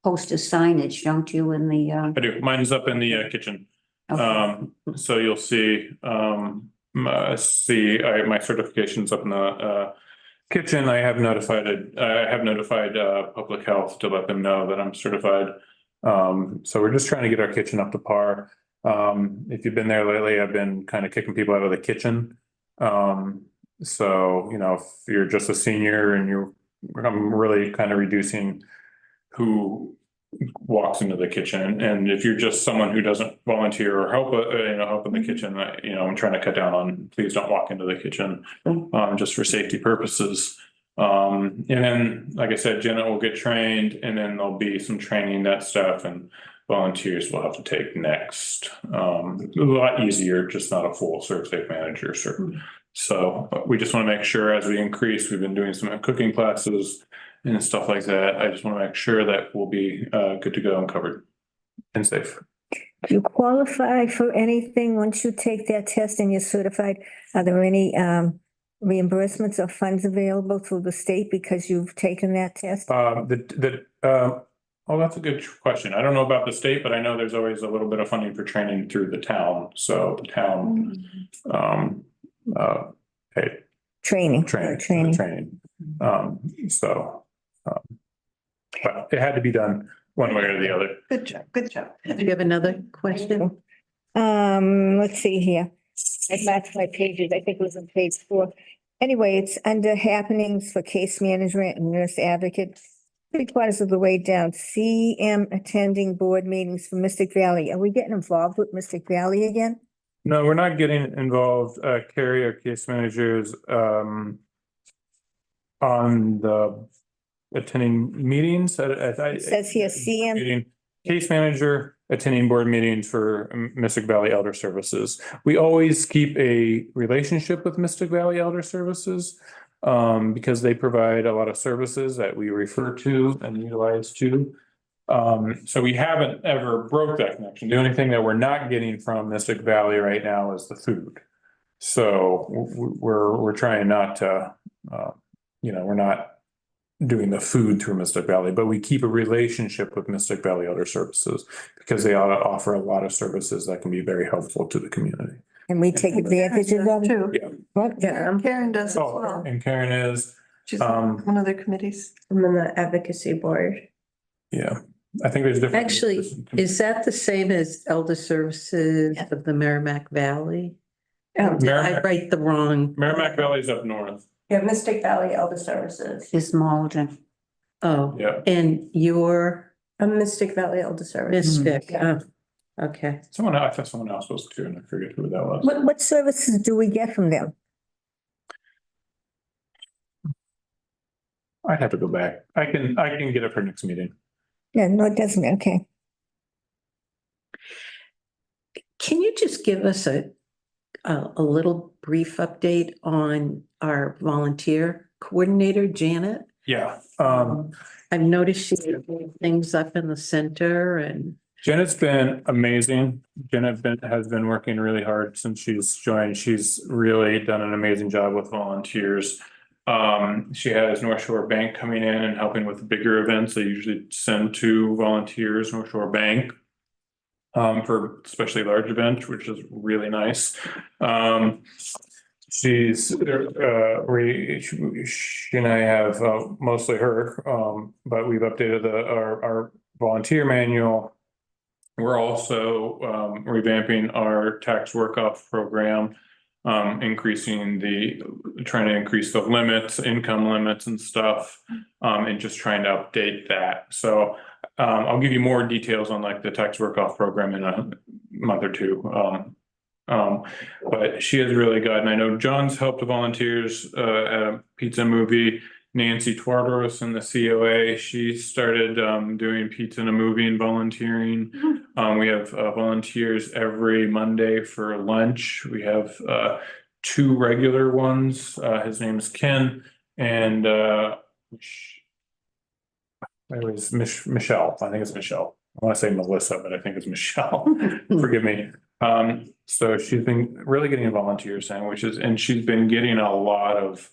post a signage, don't you, in the, I do, mine's up in the kitchen. okay. So you'll see, my certification's up in the kitchen. I have notified public health to let them know that I'm certified. So we're just trying to get our kitchen up to par. If you've been there lately, I've been kind of kicking people out of the kitchen. So, you know, if you're just a senior and I'm really kind of reducing who walks into the kitchen. And if you're just someone who doesn't volunteer or help, help in the kitchen, I'm trying to cut down on, please don't walk into the kitchen, just for safety purposes. And then, like I said, Jenna will get trained, and then there'll be some training that staff and volunteers will have to take next. A lot easier, just not a full serve safe manager. So we just want to make sure as we increase, we've been doing some cooking classes and stuff like that. I just want to make sure that we'll be good to go and covered and safe. do you qualify for anything once you take that test and you're certified? Are there any reimbursements or funds available through the state because you've taken that test? Oh, that's a good question. I don't know about the state, but I know there's always a little bit of funding for training through the town. So the town, paid Training. training. But it had to be done one way or the other. Good job, good job. Do you have another question? Let's see here. I marked my pages. I think it was on page 4. Anyway, it's under happenings for case management and nurse advocate. 3/4 of the way down, CM attending board meetings for Mystic Valley. Are we getting involved with Mystic Valley again? No, we're not getting involved. Carrie, our case managers, on the attending meetings. It says here CM. Case manager attending board meetings for Mystic Valley Elder Services. We always keep a relationship with Mystic Valley Elder Services because they provide a lot of services that we refer to and utilize too. So we haven't ever broke that connection. The only thing that we're not getting from Mystic Valley right now is the food. So we're trying not to, we're not doing the food through Mystic Valley, but we keep a relationship with Mystic Valley Elder Services because they offer a lot of services that can be very helpful to the community. And we take advantage of them? Too. Yeah. What? Yeah, Karen does as Oh, well. and Karen is, She's on one of their committees. I'm on the advocacy board. yeah, I think there's different. Actually, is that the same as Elder Services Yeah. of the Merrimack Valley? Oh, Did I Merrimack- write the wrong? Merrimack Valley's up north. Yeah, Mystic Valley Elder Services. Is Malden. Oh, Yeah, and your I'm Mystic Valley Elder Services. Mystic, Yeah. okay. I thought someone else was too, and I forget who that was. What services do we get from them? I'd have to go back. I can get it for next meeting. Yeah, no, it doesn't. Okay. Can you just give us a little brief update on our volunteer coordinator, Janet? Yeah, I've noticed she's doing things up in the center and Janet's been amazing. Has been working really hard since she's joined. She's really done an amazing job with volunteers. She has North Shore Bank coming in and helping with the bigger events. They usually send 2 volunteers, North Shore Bank, for especially large events, which is really nice. She and I have mostly her, but we've updated our volunteer manual. We're also revamping our tax work-off program, trying to increase the limits, income limits and stuff, and just trying to update that. So I'll give you more details on like the tax work off program in a month or two. But she is really good. And I know John's helped the volunteers at a pizza movie. Nancy Twardos in the COA, she started doing pizza in a movie and volunteering. We have volunteers every Monday for lunch. We have 2 regular ones. His name is Ken and it was Michelle. I think it's Michelle. I want to say Melissa, but I think it's Michelle. Forgive me. So she's been really getting volunteer sandwiches, and she's been getting a lot of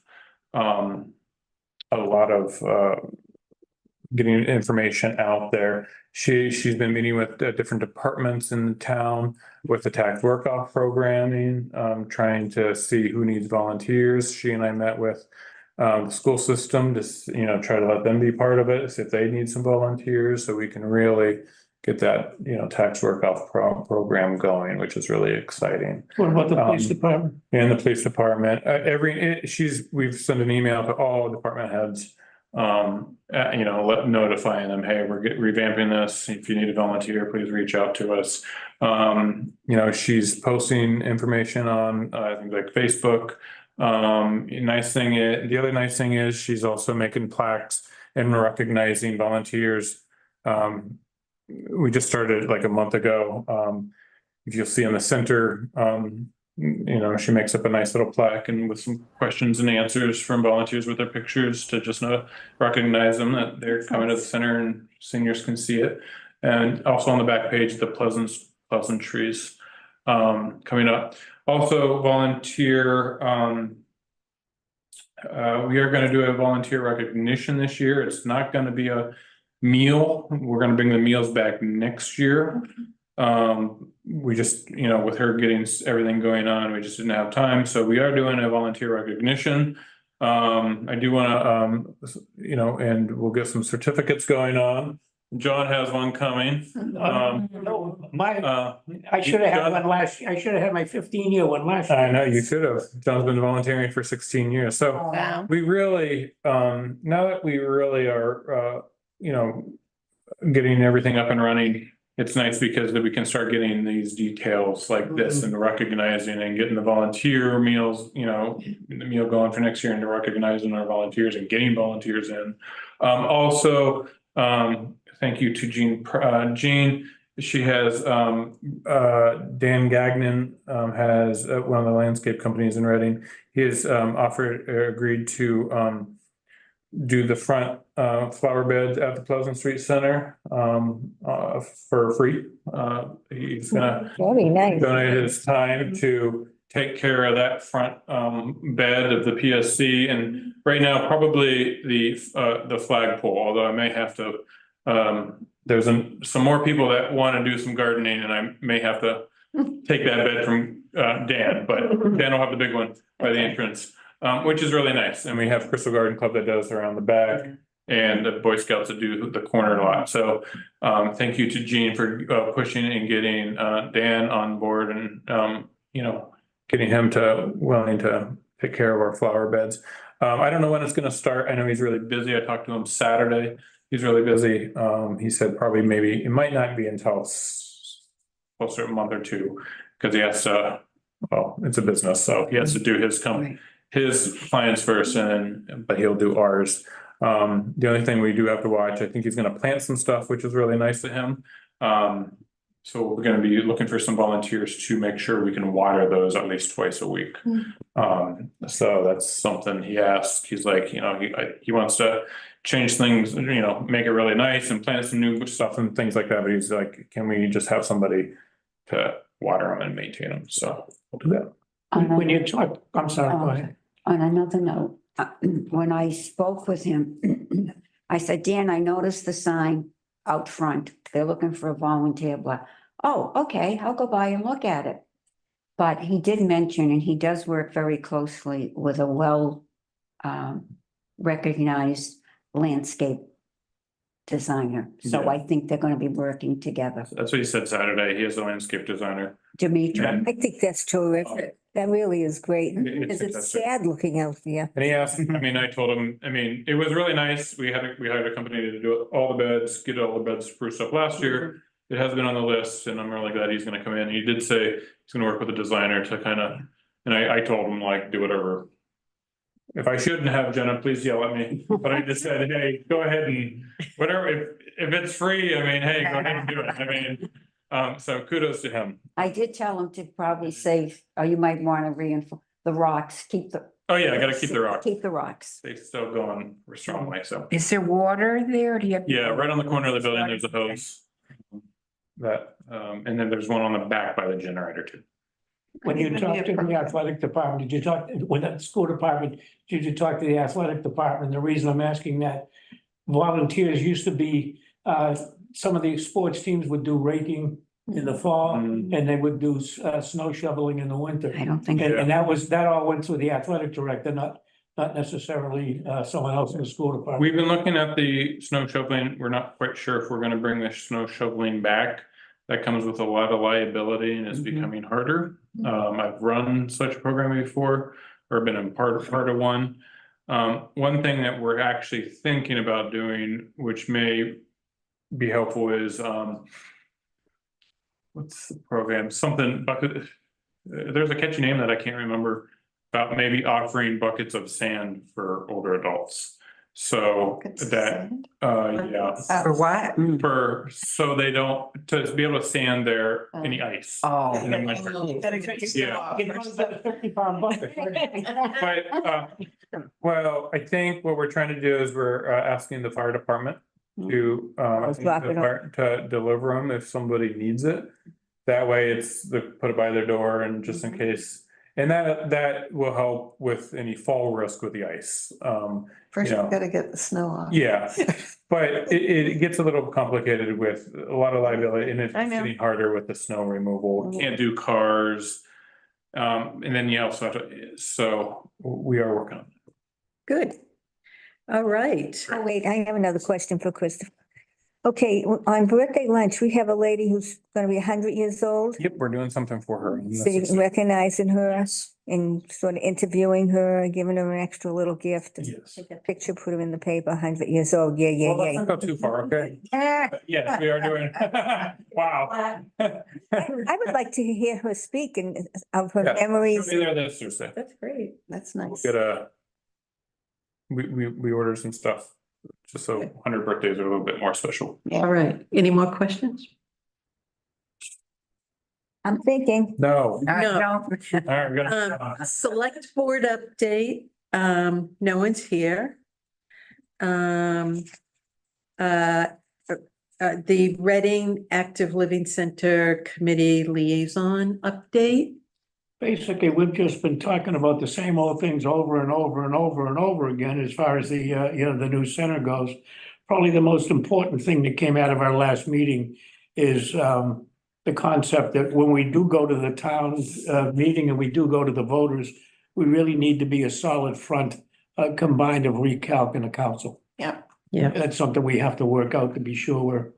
getting information out there. She's been meeting with different departments in the town with the tax work off programming, trying to see who needs volunteers. She and I met with the school system to, try to let them be part of it, see if they need some volunteers, so we can really get that, tax work off program going, which is really exciting. What about the police department? And the police department, we've sent an email to all department heads, notifying them, hey, we're revamping this. If you need a volunteer, please reach out to us. She's posting information on, things like Facebook. The other nice thing is she's also making plaques and recognizing volunteers. We just started like a month ago. If you'll see in the center, she makes up a nice little plaque and with some questions and answers from volunteers with their pictures to just recognize them, that they're coming to the center and seniors can see it. And also on the back page, the pleasantries coming up. Also volunteer, we are going to do a volunteer recognition this year. It's not going to be a meal. We're going to bring the meals back next year. We just, with her getting everything going on, we just didn't have time. So we are doing a volunteer recognition. I do want to, and we'll get some certificates going on. John has one coming. I should have had one last, I should have had my 15-year one last year. I know you should have. John's been volunteering for 16 years. So Wow. we really, now that we really are, getting everything up and running, it's nice because that we can start getting these details like this and recognizing and getting the volunteer meals, the meal going for next year, and to recognizing our volunteers and getting volunteers in. Thank you to Jean. Jean, she has, Dan Gagnon has one of the landscape companies in Reading. He has agreed to do the front flower beds at the Pleasant Street Center for free. He's gonna Very nice. donate his time to take care of that front bed of the PSC, and right now probably the flagpole, although I may have to there's some more people that want to do some gardening, and I may have to take that bed from Dan, but Dan will have the big one by the entrance, which is really nice. And we have Crystal Garden Club that does around the back, and the Boy Scouts that do the corner lot. So thank you to Jean for pushing and getting Dan on board, and getting him willing to take care of our flower beds. I don't know when it's going to start. I know he's really busy. I talked to him Saturday. He's really busy. He said probably maybe it might not be until closer to a month or two, because he has to, it's a business, so he has to do his clients first, but he'll do ours. The only thing we do have to watch, I think he's going to plant some stuff, which is really nice to him. So we're going to be looking for some volunteers to make sure we can water those at least twice a week. So that's something he asked. He's like, he wants to change things, make it really nice and plant some new stuff and things like that. But he's like, can we just have somebody to water them and maintain them? So we'll do that. When you talk, I'm sorry, go ahead. On another note, when I spoke with him, I said, Dan, I noticed the sign out front. They're looking for a volunteer, blah. Oh, okay, I'll go by and look at it. But he did mention, and he does work very closely with a recognized landscape designer. So Yeah. I think they're going to be working together. That's what he said Saturday. He is a landscape designer. Dimitri. Yeah. I think that's terrific. That really is great. It's Because it's fantastic. sad looking out there. And he asked, I mean, I told him, I mean, it was really nice. We hired a company to do all the beds, get all the beds spruced up last year. It has been on the list and I'm really glad he's gonna come in. He did say he's gonna work with a designer to kind of, and I told him like, do whatever. If I shouldn't have, Jenna, please yell at me, but I just said, hey, go ahead and whatever, if it's free, I mean, hey, go ahead and do it. I mean, so kudos to him. I did tell him to probably say, oh, you might want to reinforce the rocks, keep the. Oh yeah, I gotta keep the rock. Keep the rocks. They still going strongly, so. Is there water there? Do you have? Yeah, right on the corner of the building, there's a hose. That, and then there's one on the back by the generator too. When you talked to the athletic department, did you talk, when that school department, did you talk to the athletic department? The reason I'm asking that, volunteers used to be, some of the sports teams would do raking in the fall Mm. and they would do, snow shoveling in the winter. I don't think. And that all went through the athletic director, not necessarily, someone else in the school department. We've been looking at the snow shoveling. We're not quite sure if we're gonna bring the snow shoveling back. That comes with a lot of liability and is becoming harder. I've run such a program before, or been in part of one. One thing that we're actually thinking about doing, which may be helpful, is what's the program? Something bucket. There's a catchy name that I can't remember, about maybe offering buckets of sand for older adults. So that, yeah, For what? so they don't, to be able to sand their, any ice. Oh. in the winter. Yeah. It runs that 50-pound bucket, right? But, well, I think what we're trying to do is we're asking the fire department to, Drop it off. to deliver them if somebody needs it. That way they put it by their door and just in case, and that will help with any fall risk with the ice. First, you know. you've got to get the snow off. Yeah, but it gets a little complicated with a lot of liability and it's I know. getting harder with the snow removal. Can't do cars. And then you also have to, so we are working on it. Good. All right. Oh, wait, I have another question for Christopher. Okay, on birthday lunch, we have a lady who's gonna be 100 years old. Yep, we're doing something for her. and So this is- you're recognizing her and sort of interviewing her, giving her an extra little gift. Yes. Take a picture, put her in the paper, 100 years old. Yeah, yeah, Well, let's yeah. not go too far, okay? Ah, But yes, we are doing, wow. I would like to hear her speak and of her Yeah, memories. She'll be there this Thursday. That's great. That's We'll nice. get we ordered some stuff, just so 100 birthdays are a little bit more special. All right. Any more questions? I'm thinking. No. No. All right, we're gonna. Select board update, no one's here. The Reading Active Living Center Committee Liaison update. Basically, we've just been talking about the same old things over and over and over and over again as far as the, the new center goes. Probably the most important thing that came out of our last meeting is, the concept that when we do go to the town, meeting and we do go to the voters, we really need to be a solid front, combined of recalc and the council. Yeah. Yeah. That's something we have to work out to be sure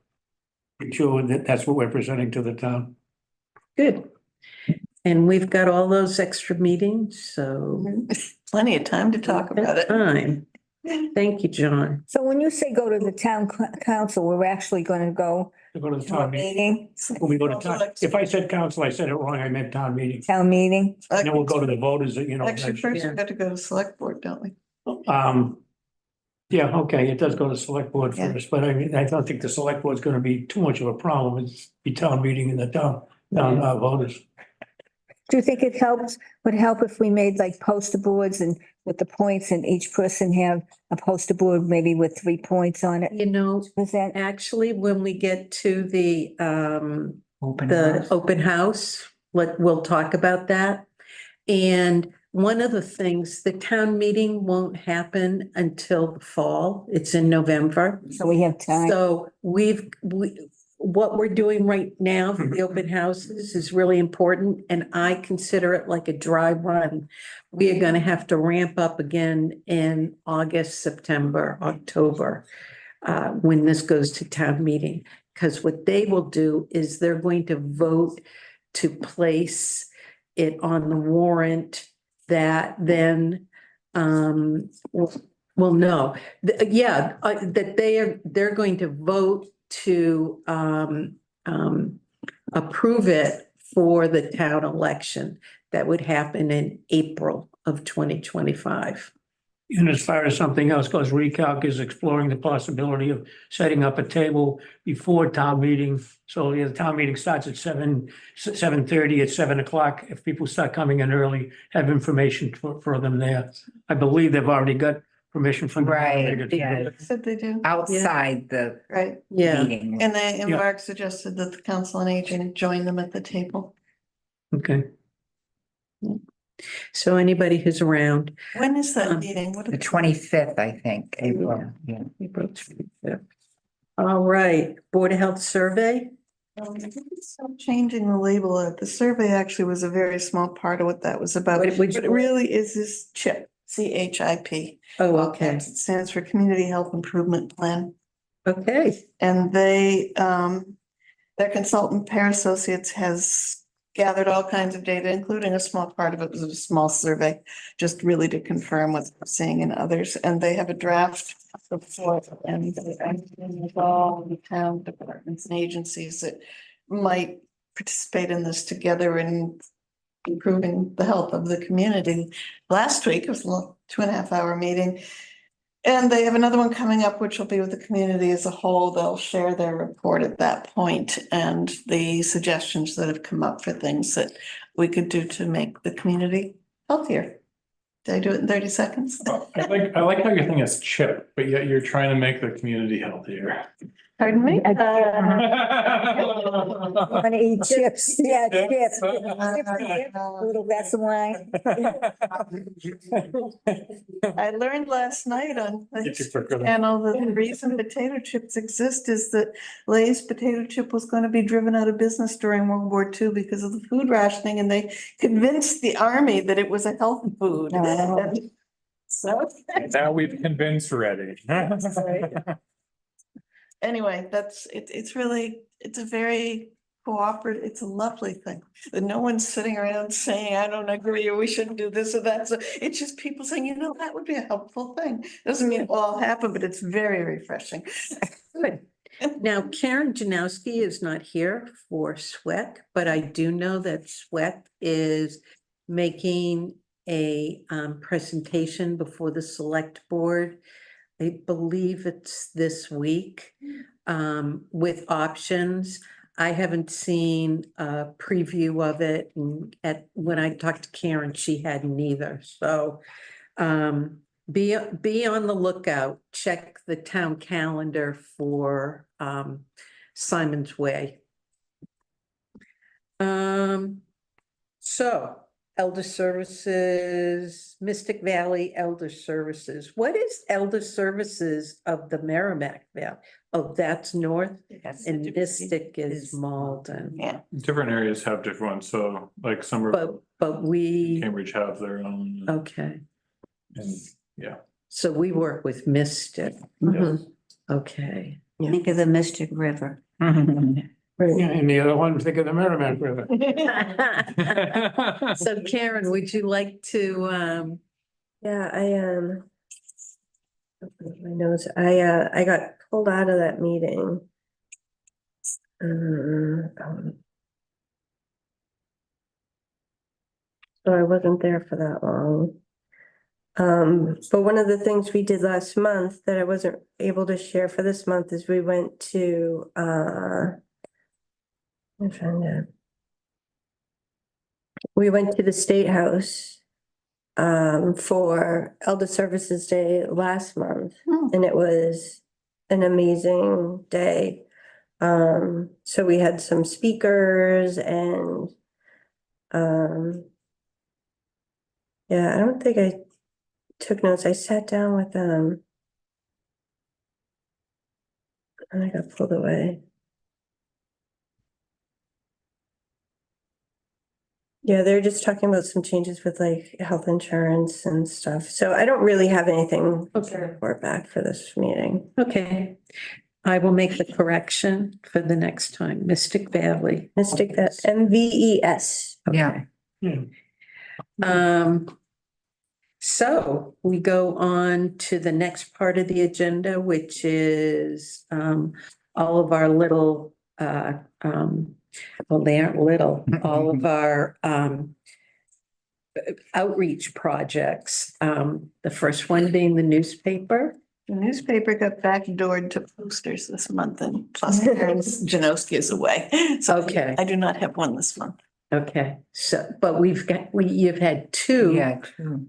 that that's what we're presenting to the town. Good. And we've got all those extra meetings, so. Plenty of time to talk about it. Time. Thank you, John. So when you say go to the town council, we're actually gonna go To go to the to a town meeting. meeting, When we go to town, if I said council, I said it wrong, I meant town meeting. town meeting. And then we'll go to the voters, you know. Actually, next- first we've got to go to select board, don't we? Yeah, okay, it does go to select board Yeah. first, but I mean, I don't think the select board's gonna be too much of a problem. It's be town meeting in the town voters. Do you think would help if we made like poster boards and with the points and each person have a poster board maybe with 3 points on it? You know, Was that, actually, when we get to the Open open house, we'll talk about that. And one of the things, the town meeting won't happen until the fall. It's in November. so we have time? So what we're doing right now for the open houses is really important, and I consider it like a dry run. We are gonna have to ramp up again in August, September, October, when this goes to town meeting. Because what they will do is they're going to vote to place it on the warrant, that then, well, no, that they're going to vote to, approve it for the town election that would happen in April of 2025. And as far as something else goes, Recalc is exploring the possibility of setting up a table before town meeting. So the town meeting starts at 7:30, at 7 o'clock. If people start coming in early, have information for them there. I believe they've already got permission from. the moderator to do Yeah. it. Said they do, Outside the right? Yeah, meeting. And Mark suggested that the council on aging join them at the table. Okay. so anybody who's around. When is that Um, meeting? What The 25th, I think, April. Yeah. April 25th. All right, Board of Health survey. Stop changing the label. The survey actually was a very small part of what that was about. What- which But it really is this CHIP, CHIP. Oh, okay, It stands for Community Health Improvement Plan. okay, And they, their consultant, Pear Associates, has gathered all kinds of data, including a small part of it was a small survey, just really to confirm what they're seeing in others. And they have a draft report, and with all the town departments and agencies that might participate in this together in improving the health of the community. Last week, it was a 2.5 hour meeting. And they have another one coming up, which will be with the community as a whole. They'll share their report at that point and the suggestions that have come up for things that we could do to make the community healthier. Did I do it in 30 seconds? I like how your thing is chip, but yet you're trying to make the community healthier. Pardon me? Want to eat chips? Yeah, chips. Chips. Little glass of wine. I learned last night on the Get your quicker than- channel that the reason potato chips exist is that Lay's potato chip was going to be driven out of business during World War II because of the food rationing, and they convinced the army that it was a healthy food. Oh. So. Now we've convinced already. Anyway, it's really, it's a very cooperative, it's a lovely thing. That no one's sitting around saying, I don't agree, or we shouldn't do this or that. So it's just people saying, that would be a helpful thing. Doesn't mean it will all happen, but it's very refreshing. good. Now, Karen Janowski is not here for SWEC, but I do know that SWEC is making a presentation before the select board. I believe it's this week, with options. I haven't seen a preview of it, and when I talked to Karen, she hadn't either. So be on the lookout. Check the town calendar for Simon's Way. So Elder Services, Mystic Valley Elder Services. What is Elder Services of the Merrimack Valley? Oh, that's north, and Mystic is Malden. Yeah. Different areas have different ones, so like some are, But we, Cambridge have their own. okay, And yeah, so we work with Mystic. Mhm. Okay. Think of the Mystic River. Yeah, and the other one, think of the Merrimack River. So Karen, would you like to, Yeah, my notes, I got pulled out of that meeting. So I wasn't there for that long. But one of the things we did last month that I wasn't able to share for this month is we went to, we went to the State House for Elder Services Day last month, and it was an amazing day. So we had some speakers and yeah, I don't think I took notes. I sat down with them and I got pulled away. Yeah, they're just talking about some changes with like health insurance and stuff. So I don't really have anything to report back for this meeting. okay. I will make the correction for the next time, Mystic Valley. Mystic, that MVES. Okay. Yeah. Yeah. So we go on to the next part of the agenda, which is all of our little well, they aren't little, all of our outreach projects. The first one being the newspaper. The newspaper got backdoored to posters this month and plus Karen Janowski is away. So Okay. I do not have one this month. Okay, so, but you've had two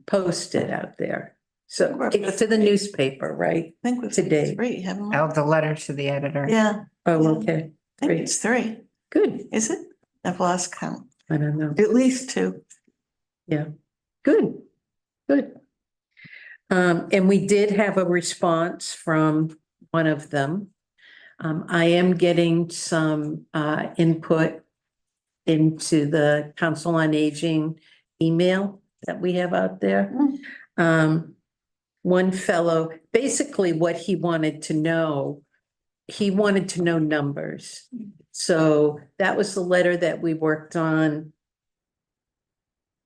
posted out there. So it's to the newspaper, right? I think we've Today. 3, haven't we? Oh, the letter to the editor. Yeah, Oh, okay, I think great, it's 3. good. Is it? I've lost count. I don't know. At least 2. Yeah, good, good. And we did have a response from one of them. I am getting some input into the Council on Aging email that we have out there. One fellow, basically what he wanted to know numbers. So that was the letter that we worked on.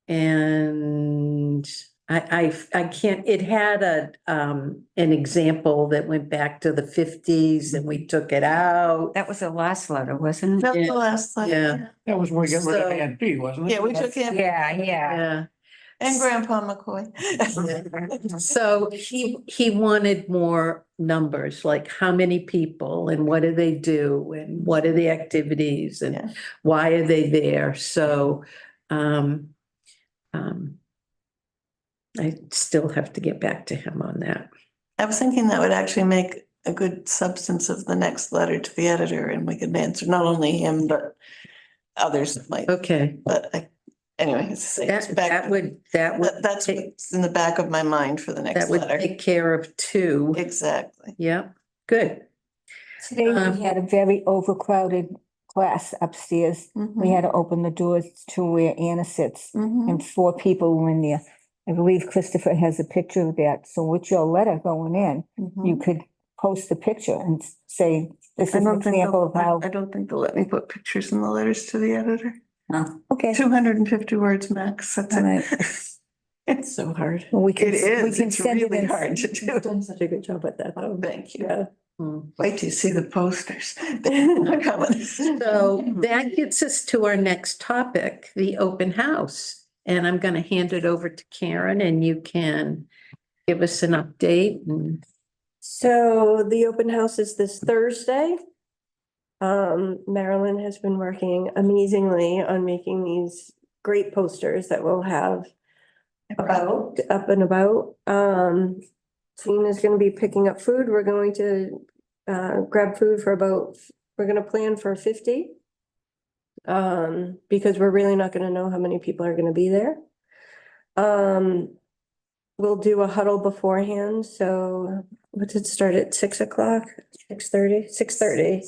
And I can't, it had an example that went back to the 50s and we took it out. That was the last letter, wasn't it? That's Yeah. the last letter. Yeah. That was when we got rid of So- Aunt P, wasn't it? Yeah, we took him Yeah. Yeah. and Grandpa McCoy. So he wanted more numbers, like how many people and what do they do and what are the activities Yeah. and why are they there? So I still have to get back to him on that. I was thinking that would actually make a good substance of the next letter to the editor and we could answer not only him, but others that might, Okay, but anyway, it's back. that would That's take- what's in the back of my mind for the that next would letter. take care of two. Exactly. Yeah, good. Today we had a very overcrowded class upstairs. We had to open the doors to where Anna sits Mhm. and 4 people were in there. I believe Christopher has a picture of that. So with your letter going in, Mhm. you could post the picture and say, this I is an don't think example of how. I don't think they'll let me put pictures in the letters to the editor. Okay. 250 words max, that's All it. right. It's so hard. Well, we can. It we is, can it's send it really in- hard to do. You've done such a good job at that, though. Thank you. Yeah. Wait till you see the posters. They're coming. So that gets us to our next topic, the open house. And I'm going to hand it over to Karen and you can give us an update and So the open house is this Thursday. Marilyn has been working amazingly on making these great posters that we'll have about, up and about. Tina's gonna be picking up food. We're going to grab food for we're gonna plan for 50. Because we're really not gonna know how many people are gonna be there. We'll do a huddle beforehand, so what did it start at 6 o'clock, 6:30, 6:30?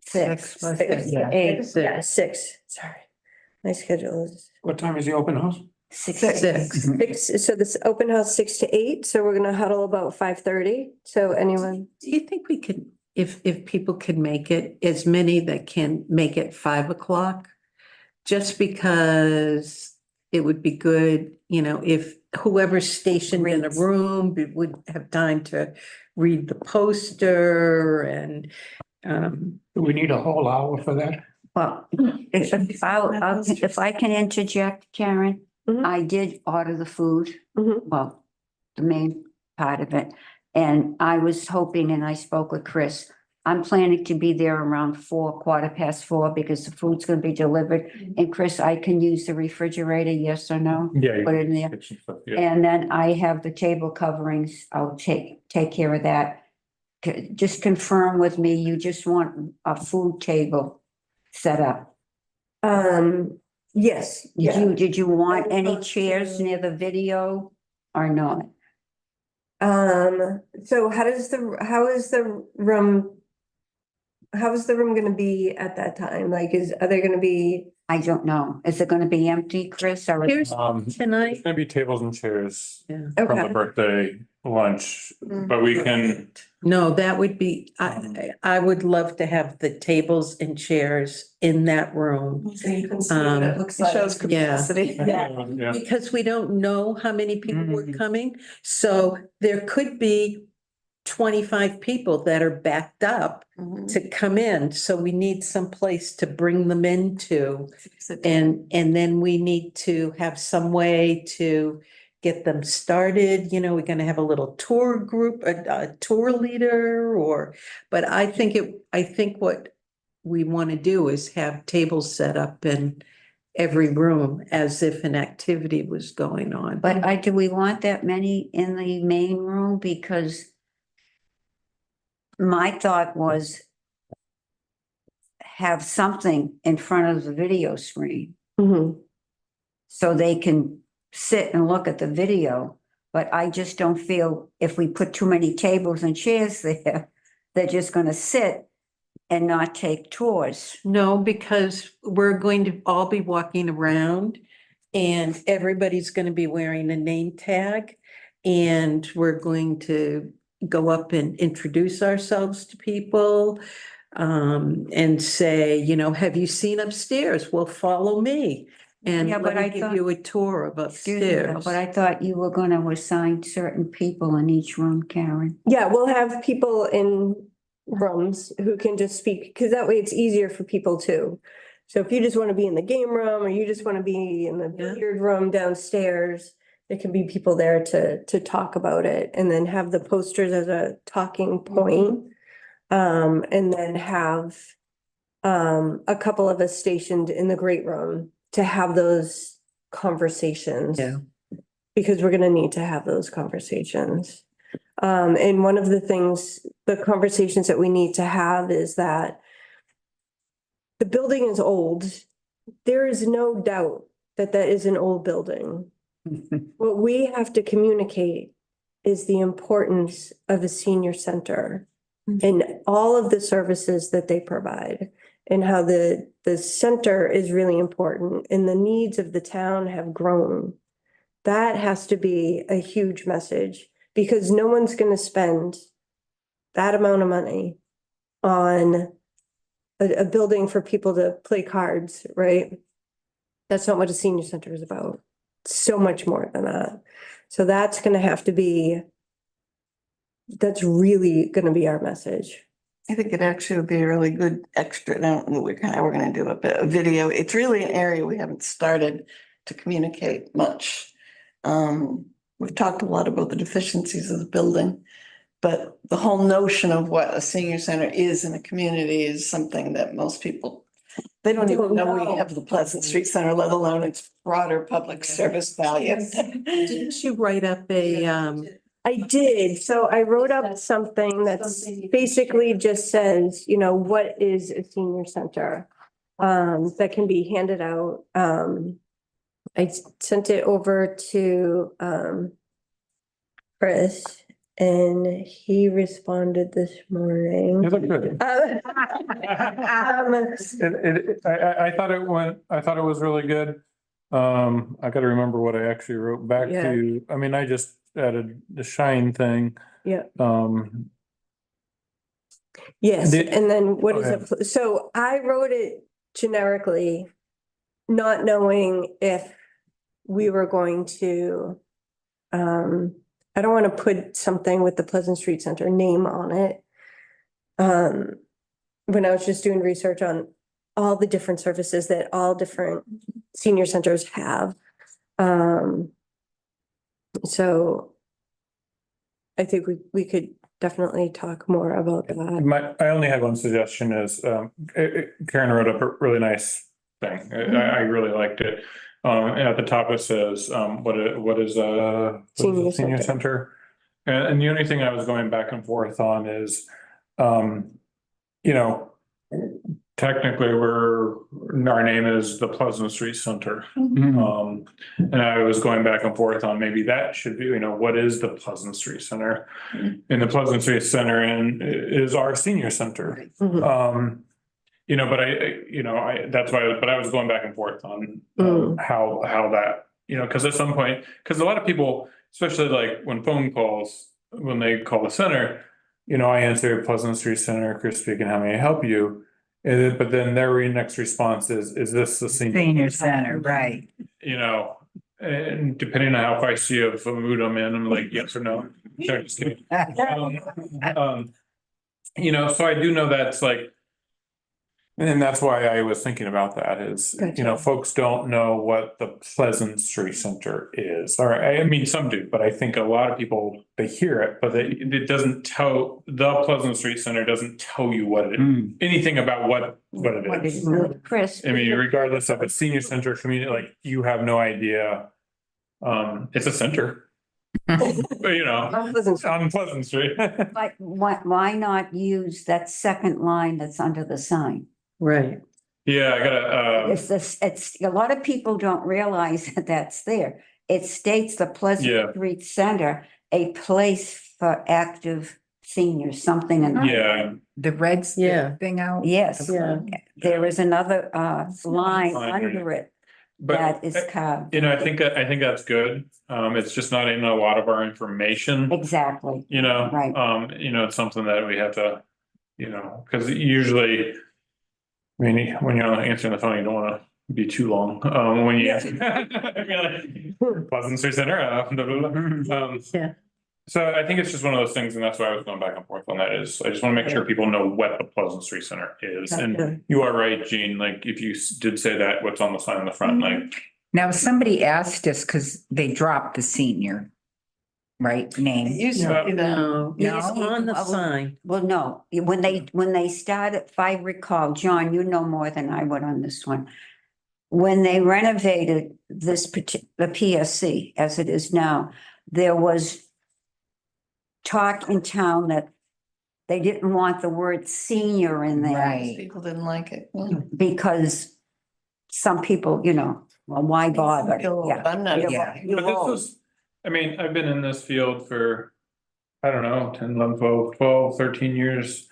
Six, Yeah. 8, yeah, 6, sorry. My schedule is What time is the open house? 6. six. So this open house 6 to 8, so we're gonna huddle about 5:30, so anyone, Do you think we could, if people could make it, as many that can make it 5 o'clock? Just because it would be good, if whoever's stationed in a room would have time to read the poster and, Do we need a whole hour for that? Well, if I can interject, Karen, Mhm. I did order the food, Mhm. well, the main part of it. And I was hoping, and I spoke with Chris, I'm planning to be there around 4, 4:15, because the food's gonna be delivered. And Chris, I can use the refrigerator, yes or no? Yeah. Put it in there. Yeah. And then I have the table coverings. I'll take care of that. Just confirm with me, you just want a food table set up. yes, yeah. Did you want any chairs near the video or not? So how is the room gonna be at that time? Like, are there gonna be? I don't know. Is it gonna be empty, Chris, or? here's, There's tonight. gonna be tables and chairs Yeah. from the Okay. birthday lunch, Mm. but we can No, that would be, I would love to have the tables and chairs in that room. So you can see what it looks like. It shows capacity. Yeah. Because we don't know how many people are Mhm. coming, so there could be 25 people that are backed up Mhm. to come in, so we need some place to bring them into. Sit down. And then we need to have some way to get them started, we're gonna have a little tour group, a tour leader, but I think what we want to do is have tables set up in every room as if an activity was going on. But do we want that many in the main room? Because my thought was have something in front of the video screen Mhm. so they can sit and look at the video. But I just don't feel if we put too many tables and chairs there, they're just gonna sit and not take tours. No, because we're going to all be walking around and everybody's gonna be wearing a name tag. And we're going to go up and introduce ourselves to people. And say, have you seen upstairs? Well, follow me. And Yeah, but let me I give thought- you a tour of Excuse me, Bill, upstairs. but I thought you were gonna assign certain people in each room, Karen. Yeah, we'll have people in rooms who can just speak, because that way it's easier for people too. So if you just want to be in the game room or you just want to be in the Yeah. billiard room downstairs, there can be people there to talk about it and then have the posters as a talking point. And then have a couple of us stationed in the great room to have those conversations. Yeah. Because we're gonna need to have those conversations. And one of the things, the conversations that we need to have is that the building is old. There is no doubt that that is an old building. What we have to communicate is the importance of a senior center and all of the services that they provide and how the center is really important and the needs of the town have grown. That has to be a huge message because no one's gonna spend that amount of money on a building for people to play cards, right? That's not what a senior center is about. So much more than that. So that's gonna have to be, that's really gonna be our message. I think it actually would be a really good extra. I don't know, we're gonna do a video. It's really an area we haven't started to communicate much. We've talked a lot about the deficiencies of the building, but the whole notion of what a senior center is in a community is something that most people, they don't even know we have the Pleasant Street Center, let alone its broader public service value. Didn't you write up I did, so I wrote up something that's basically just says, what is a senior center? That can be handed out. I sent it over to Chris and he responded this morning. You look good. I thought it was really good. I gotta remember what I actually wrote back Yeah. to you. I mean, I just added the shine thing. Yeah. Did- Yes, and then what Go is it? So I wrote it generically, not knowing if we were going to, I don't want to put something with the Pleasant Street Center name on it. When I was just doing research on all the different services that all different senior centers have. So I think we could definitely talk more about that. I only had one suggestion is, Karen wrote up a really nice thing. I really liked it. And at the top it says, what is a Senior senior center. center? And the only thing I was going back and forth on is, technically our name is the Pleasant Street Center. And I was going back and forth on maybe that should be, what is the Pleasant Street Center? And the Pleasant Street Center is our senior center. Mhm. But that's why, but I was going back and forth on how that, because at some point, because a lot of people, especially like when phone calls, when they call the center, I answer Pleasant Street Center, Chris speaking, how may I help you? But then their next response is this the Senior center, right? And depending on how feisty of a mood I'm in, I'm like, yes or no. No, just kidding. So I do know that's like, and that's why I was thinking about that is, folks don't know what the Pleasant Street Center is. Or I mean, some do, but I think a lot of people, they hear it, but it doesn't tell, the Pleasant Street Center doesn't tell you what it is, anything about what it is. Chris. I mean, regardless of a senior center community, like you have no idea. It's a center. But, on Pleasant Street. But why not use that second line that's under the sign? Right. Yeah, I gotta, It's a lot of people don't realize that that's there. It states the Pleasant Street Center, a place for active seniors, something in. yeah, The red Yeah. thing out? Yes, Yeah. there is another line under it but that is carved. I think that's good. It's just not in a lot of our information, Exactly. Right. It's something that we have to, because usually, I mean, when you're answering the phone, you don't want to be too long. When you Pleasant Street Center, blah, blah, blah. Yeah. So I think it's just one of those things, and that's why I was going back and forth on that is I just want to make sure people know what the Pleasant Street Center is. And you are right, Jean, like if you did say that, what's on the sign on the front, like. Now, somebody asked us because they dropped the senior, right, name. It used to be that. No, it's No. on the sign. Well, no, when they started, if I recall, John, you know more than I would on this one. When they renovated the PSC as it is now, there was talk in town that they didn't want the word senior in there. Right. People didn't like it. Yeah. Because some people, well, why bother? Yeah. I'm not. Yeah. You're But this old. was, I mean, I've been in this field for, I don't know, 10, 11, 12, 13 years.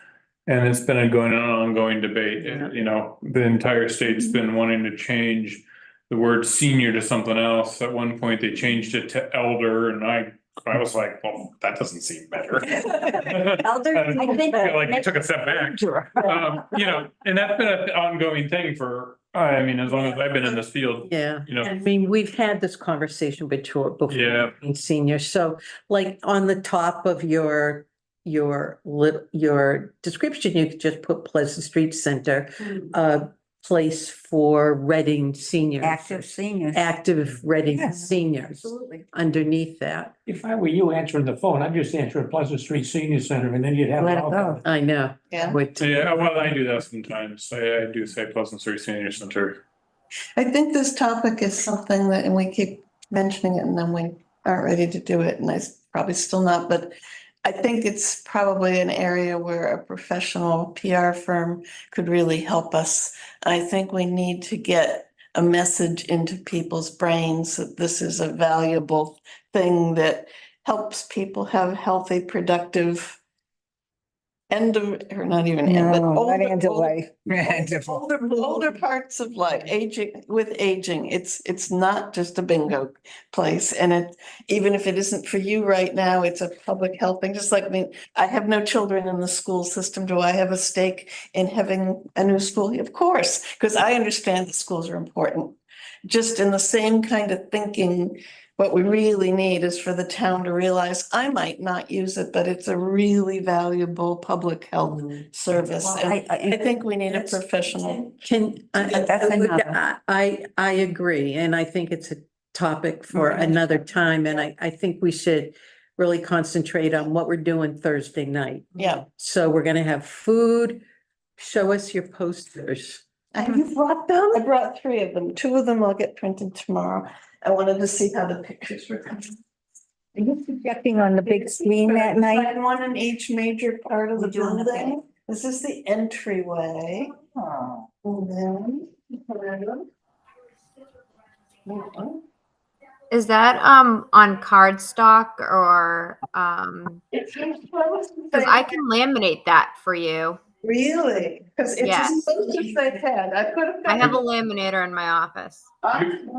And it's been an ongoing debate, the entire state's been wanting to change the word senior to something else. At one point, they changed it to elder and I was like, well, that doesn't seem better. Elder, I think. Like you took a step back, and that's been an ongoing thing for, as long as I've been in this field. Yeah. I mean, we've had this conversation before. Yeah. In seniors. So like on the top of your description, you could just put Pleasant Street Center, a place for Reading seniors. Active Reading seniors Absolutely. underneath that. If I were you answering the phone, I'd just answer Pleasant Street Senior Center and then you'd have. Let it go. I know. Yeah. Yeah, well, I do that sometimes. I do say Pleasant Street Senior Center. I think this topic is something that, and we keep mentioning it and then we aren't ready to do it and I probably still not, but I think it's probably an area where a professional PR firm could really help us. I think we need to get a message into people's brains that this is a valuable thing that helps people have healthy, productive end of, or not even end, but No, not end of older, life. older parts of life, aging, with aging, it's not just a bingo place. And even if it isn't for you right now, it's a public health thing, just like me. I have no children in the school system. Do I have a stake in having a new school? Of course, because I understand that schools are important. Just in the same kind of thinking, what we really need is for the town to realize, I might not use it, but it's a really valuable public health service. Well, And I think we need a professional. That's another. I agree, and I think it's a topic for another time, and I think we should really concentrate on what we're doing Thursday night. Yeah. So we're gonna have food. Show us your posters. You brought them? I brought 3 of them. 2 of them will get printed tomorrow. I wanted to see how the pictures were coming. Are you projecting on the big screen that night? Like one in each major part of the We're doing the building. This is the entryway. Oh. And then. Is that on cardstock or It's because I can laminate that for you. Really? Because it's Yes. as close as they've had. I could have. I have a laminator in my office.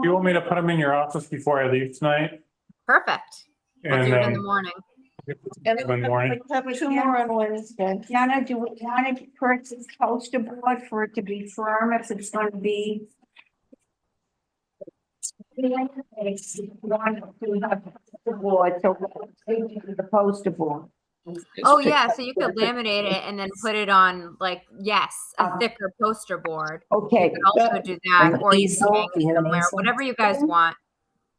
You want me to put them in your office before I leave tonight? Perfect. I'll And do it in the morning. And Good morning. we'll have two more on Wednesday. Jenna, do we want to purchase poster board for it to be firm if it's gonna be? One to have the board, so the poster board. Oh, yeah, so you could laminate it and then put it on like, yes, a thicker poster board. You Okay, could also do that, An or you easel, can hang you it have an somewhere, easel? whatever you guys want.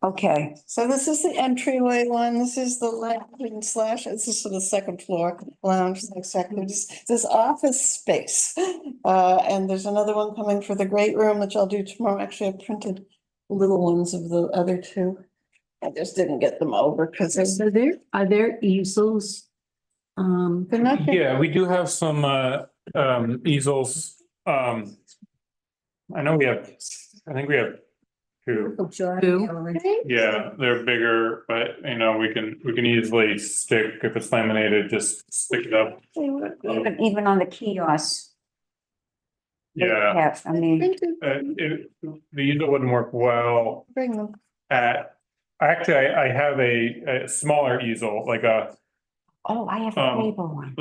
okay. So this is the entryway one. This is the lounge slash, this is for the second floor lounge, exactly. This office space. And there's another one coming for the great room, which I'll do tomorrow. Actually, I printed little ones of the other two. I just didn't get them over because So are there easels? they're not. Yeah, we do have some easels. I know I think we have two. Yeah, they're bigger, but we can easily stick, if it's laminated, just stick it up. Even on the kiosk. they Yeah, have, I mean, the easel wouldn't work well Bring them. actually, I have a smaller easel, like a I have a table one.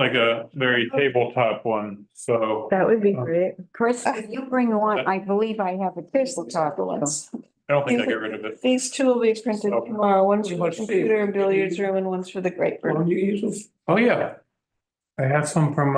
very tabletop one, so. That would be great. Chris, if you bring one, I believe I have a tabletop one. I don't think I get rid of it. These two will be printed So- tomorrow. One's for the Let's see. computer and billiards room and one's for the great room. You use Oh, yeah. I have some from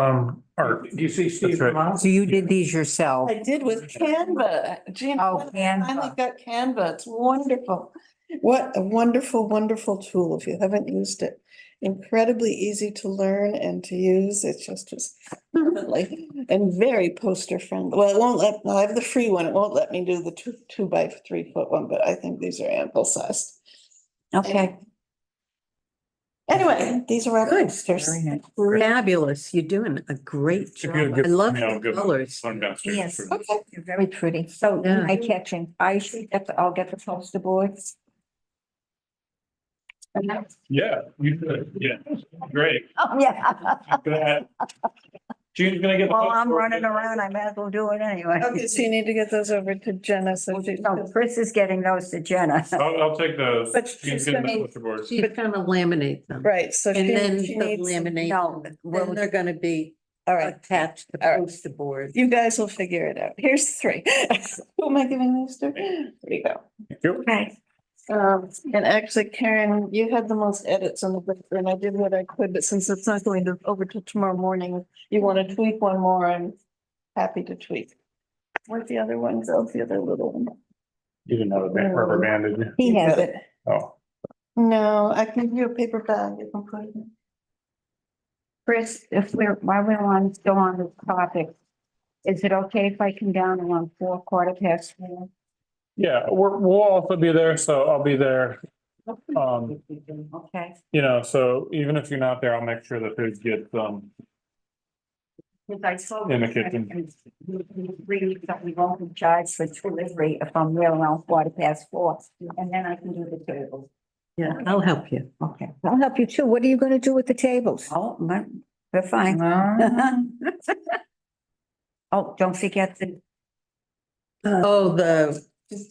art. them? Do you see Steve That's right. tomorrow? So you did these yourself? I did with Canva. Gee, Oh, I Canva. finally got Canva. It's wonderful. What a wonderful, wonderful tool if you haven't used it. Incredibly easy to learn and to use. It's just lovely and very poster friendly. Well, it won't let, I have the free one. It won't let me do the 2 by 3 foot one, but I think these are ample sized. Okay. Anyway, these are our Good. posters. Very nice. Fabulous. You're doing a great If you job. give I love me, I'll the give colors. one downstairs. Yes. for- Okay. You're very pretty. So Yeah. I catching, I'll get the poster boards. Yeah, you could, yeah, great. Oh, yeah. Go ahead. June's gonna get. the While I'm poster. running around, I may as well do it anyway. Okay, so you need to get those over to Jenna. So she, No, Chris is getting those to Jenna. I'll take those. But June's she's getting the gonna- poster boards. She's gonna laminate them. right, so And then she the needs. laminate, No, then they're gonna be All right, attached to All right. poster board. you guys will figure it out. Here's 3. Who am I giving these to? There you go. Thank you. Okay. And actually, Karen, you had the most edits on the book, and I did what I could, but since it's not going to over till tomorrow morning, you want to tweak one more, I'm happy to tweak. Where'd the other one go? The other little one? You didn't have a rubber band, did you? He has got it. Oh, No, I can give you a paper bag. You can put it in. Chris, while we're on, still on this topic, is it okay if I come down around 4:15? yeah, we'll also be there, so I'll be there. Okay. So even if you're not there, I'll make sure that food gets, Because I spoke. In the kitchen. Agree that we won't be charged for delivery if I'm there around 4:15, and then I can do the table. Yeah, I'll help you. Okay. I'll help you too. What are you gonna do with the tables? Oh, they're fine. Oh, don't forget the Oh, the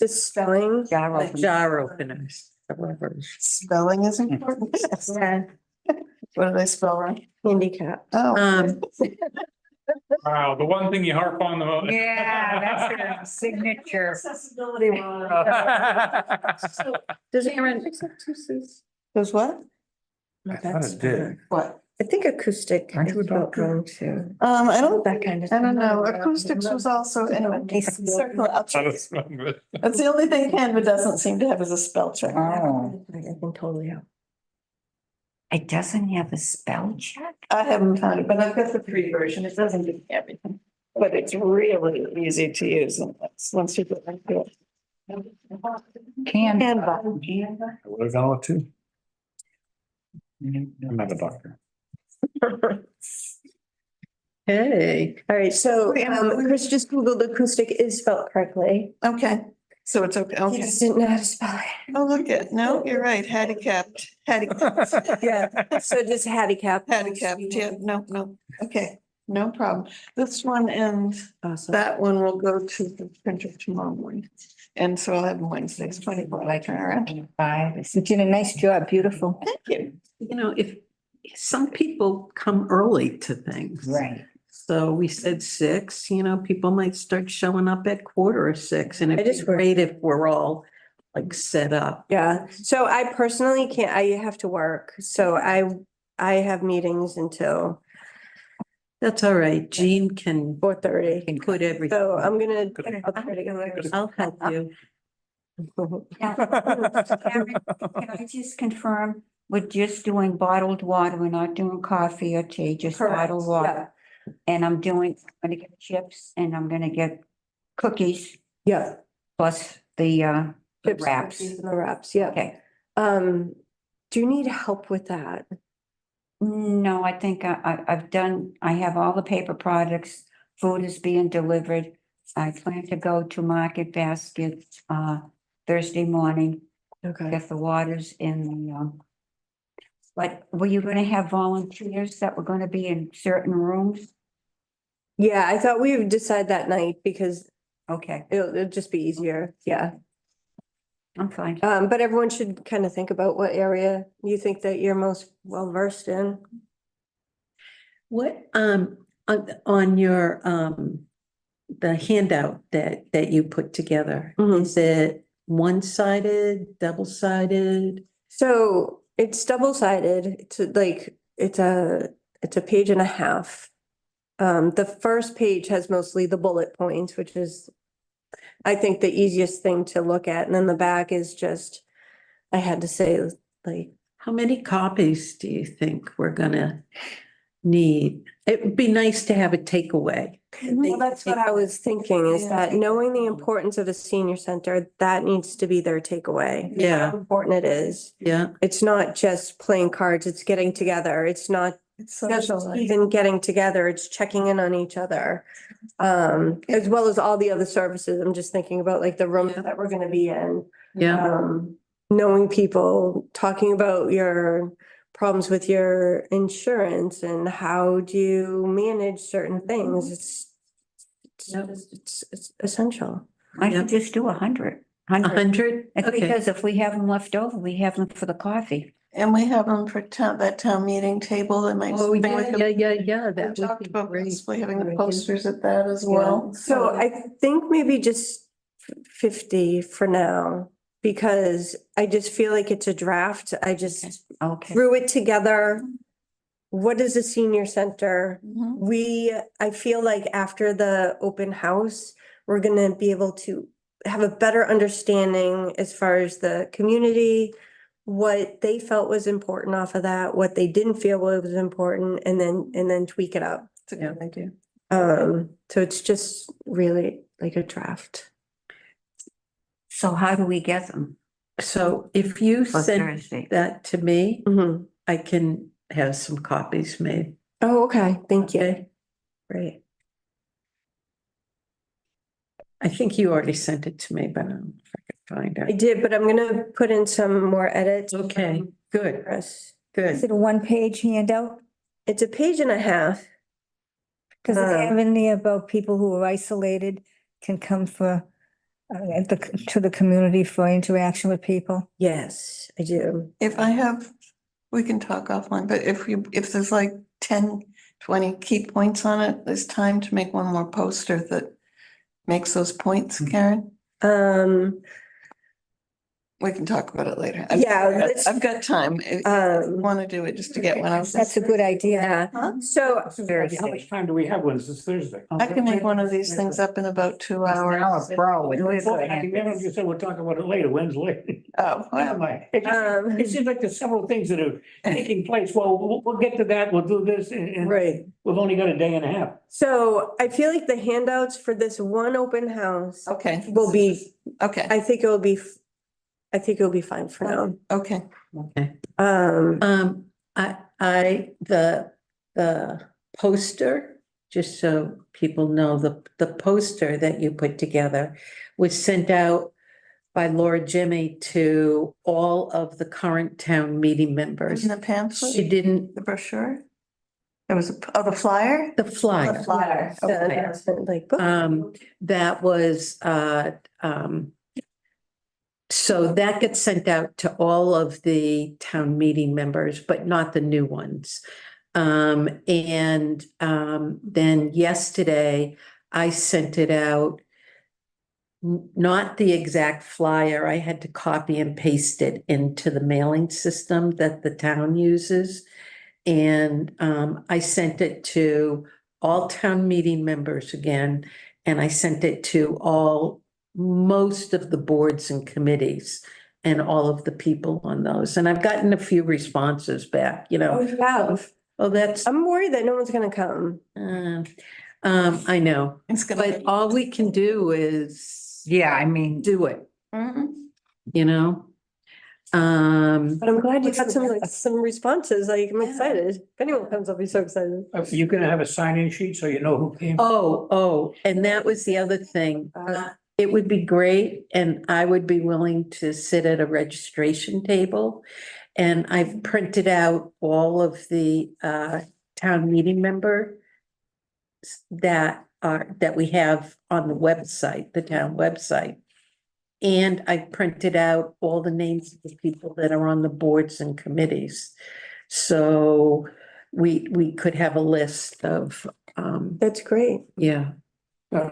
spelling. jar the opener. jar openers. Spelling is important. Yeah. What did I spell wrong? Handicap. Oh. wow, the one thing you harp on the most. Yeah, that's their signature. Accessibility. Does Karen- Does what? I thought it did. What? I think acoustic. Aren't you a is about doctor? going to. I don't, That kind of. I don't know. Acoustics was also, anyway, circle, I'll check. That's good. That's the only thing Canva doesn't seem to have is a spell check. Oh, I can totally help. It doesn't have a spell check? I haven't found it, but I've got the free version. It doesn't do everything. But it's really easy to use and once you get into it. Canva. I would have gone with 2. I'm not a doctor. Hey, All right, so Chris just Googled acoustic is spelled correctly. Okay, so it's okay. He Okay. just didn't know how to spell it. Oh, look at, no, you're right. Handicapped, handicapped, Yeah, so just handicap. handicapped. Yeah, no. Okay, no problem. This one and Awesome. that one will go to the printer tomorrow morning. And so I'll have them Wednesdays, 24 hour turnaround. 5. You did a nice job, beautiful. Thank you. if some people come early to things. Right. So we said 6, people might start showing up at 5:45, and I it'd be just- great if we're all like set up. Yeah, so I personally can't, I have to work, so I have meetings until That's all right. Jean can 4:30. put everything. So I'm gonna, I'll try to get I'll help you. Now, Karen, can I just confirm, we're just doing bottled water, we're not doing coffee or tea, just bottled water? And I'm gonna get chips and I'm gonna get cookies Yeah. plus the Chips, wraps. cookies, and the wraps, yeah. Okay. Do you need help with that? No, I think I have all the paper products, food is being delivered. I plan to go to Market Basket, Thursday morning, Okay. get the waters in the, but were you gonna have volunteers that were gonna be in certain rooms? Yeah, I thought we would decide that night because Okay, it'll just be easier, yeah. I'm fine. But everyone should kind of think about what area you think that you're most well versed in. What, on your, the handout that you put together, Mhm. is it one-sided, double-sided? So it's double-sided. It's a page and a half. The first page has mostly the bullet points, which is, I think, the easiest thing to look at. And then the back is just, I had to say, like, How many copies do you think we're gonna need? It would be nice to have a takeaway. well, that's what I was thinking, is Yeah. that knowing the importance of the senior center, that needs to be their takeaway. Yeah. How important it is. Yeah, It's not just playing cards, it's getting together. It's not It's just socializing. even getting together, it's checking in on each other. As well as all the other services. I'm just thinking about like the rooms Yeah. that we're gonna be in. yeah, Knowing people, talking about your problems with your insurance and how do you manage certain things. It's essential. I Yeah. could just do 100. 100? It's Okay. because if we have them left over, we have them for the coffee. And we have them for that town meeting table that might. Oh, yeah, We that would talked be about great. possibly having the posters at that as well. So I think maybe just 50 for now, because I just feel like it's a draft. I just Okay. threw it together. What is a senior center? Mhm. I feel like after the open house, we're gonna be able to have a better understanding as far as the community, what they felt was important off of that, what they didn't feel was important, and then tweak it up. It's a good idea. So it's just really like a draft. So how do we get them So if you for send Thursday? that to me, Mhm. I can have some copies made. Oh, okay, thank you. Okay. Great. I think you already sent it to me, but I don't know if I could find I it. did, but I'm gonna put in some more edits. Okay, good, Chris. Is good. it a one-page handout? It's a page and a half. Because I Um, have in there about people who are isolated can come to the community for interaction with people. Yes, I do. If I have, we can talk offline, but if there's like 10, 20 key points on it, there's time to make one more poster that makes those points, Karen. We can talk about it later. Yeah, let's- I've got time. If you want to do it just to get one out. That's a good idea. Yeah, so How much time do we have when this Thursday? I can make one of these things up in about 2 hours. Now a pro with Well, this. you said we'll talk about it later. When's late? Oh, Never well, mind. It seems like there's several things that are taking place. Well, we'll get to that. We'll do this and right. we've only got a day and a half. So I feel like the handouts for this one open house okay. will be, Okay, I think it'll be fine for now. okay. Okay. Um, The poster, just so people know, the poster that you put together was sent out by Laura Jimmy to all of the current town meeting members. In the pamphlet, She didn't, the brochure? There was, the flyer? the flyer. The flyer. the Okay. announcement, like, book. That was, So that gets sent out to all of the town meeting members, but not the new ones. Then yesterday I sent it out. Not the exact flyer. I had to copy and paste it into the mailing system that the town uses. And I sent it to all town meeting members again, and I sent it to most of the boards and committees and all of the people on those. And I've gotten a few responses back, you know. Yeah, Oh, that's, I'm worried that no one's gonna come. I know, It's gonna. but all we can do is Yeah, I mean, do it, Mhm. you know? But I'm glad you got some responses, like, I'm excited. If anyone comes, I'll be so excited. Are you gonna have a sign-in sheet so you know who came? Oh, and that was the other thing. It would be great, and I would be willing to sit at a registration table. And I've printed out all of the town meeting member that we have on the website, the town website. And I printed out all the names of the people that are on the boards and committees. So we could have a list of, That's great. yeah.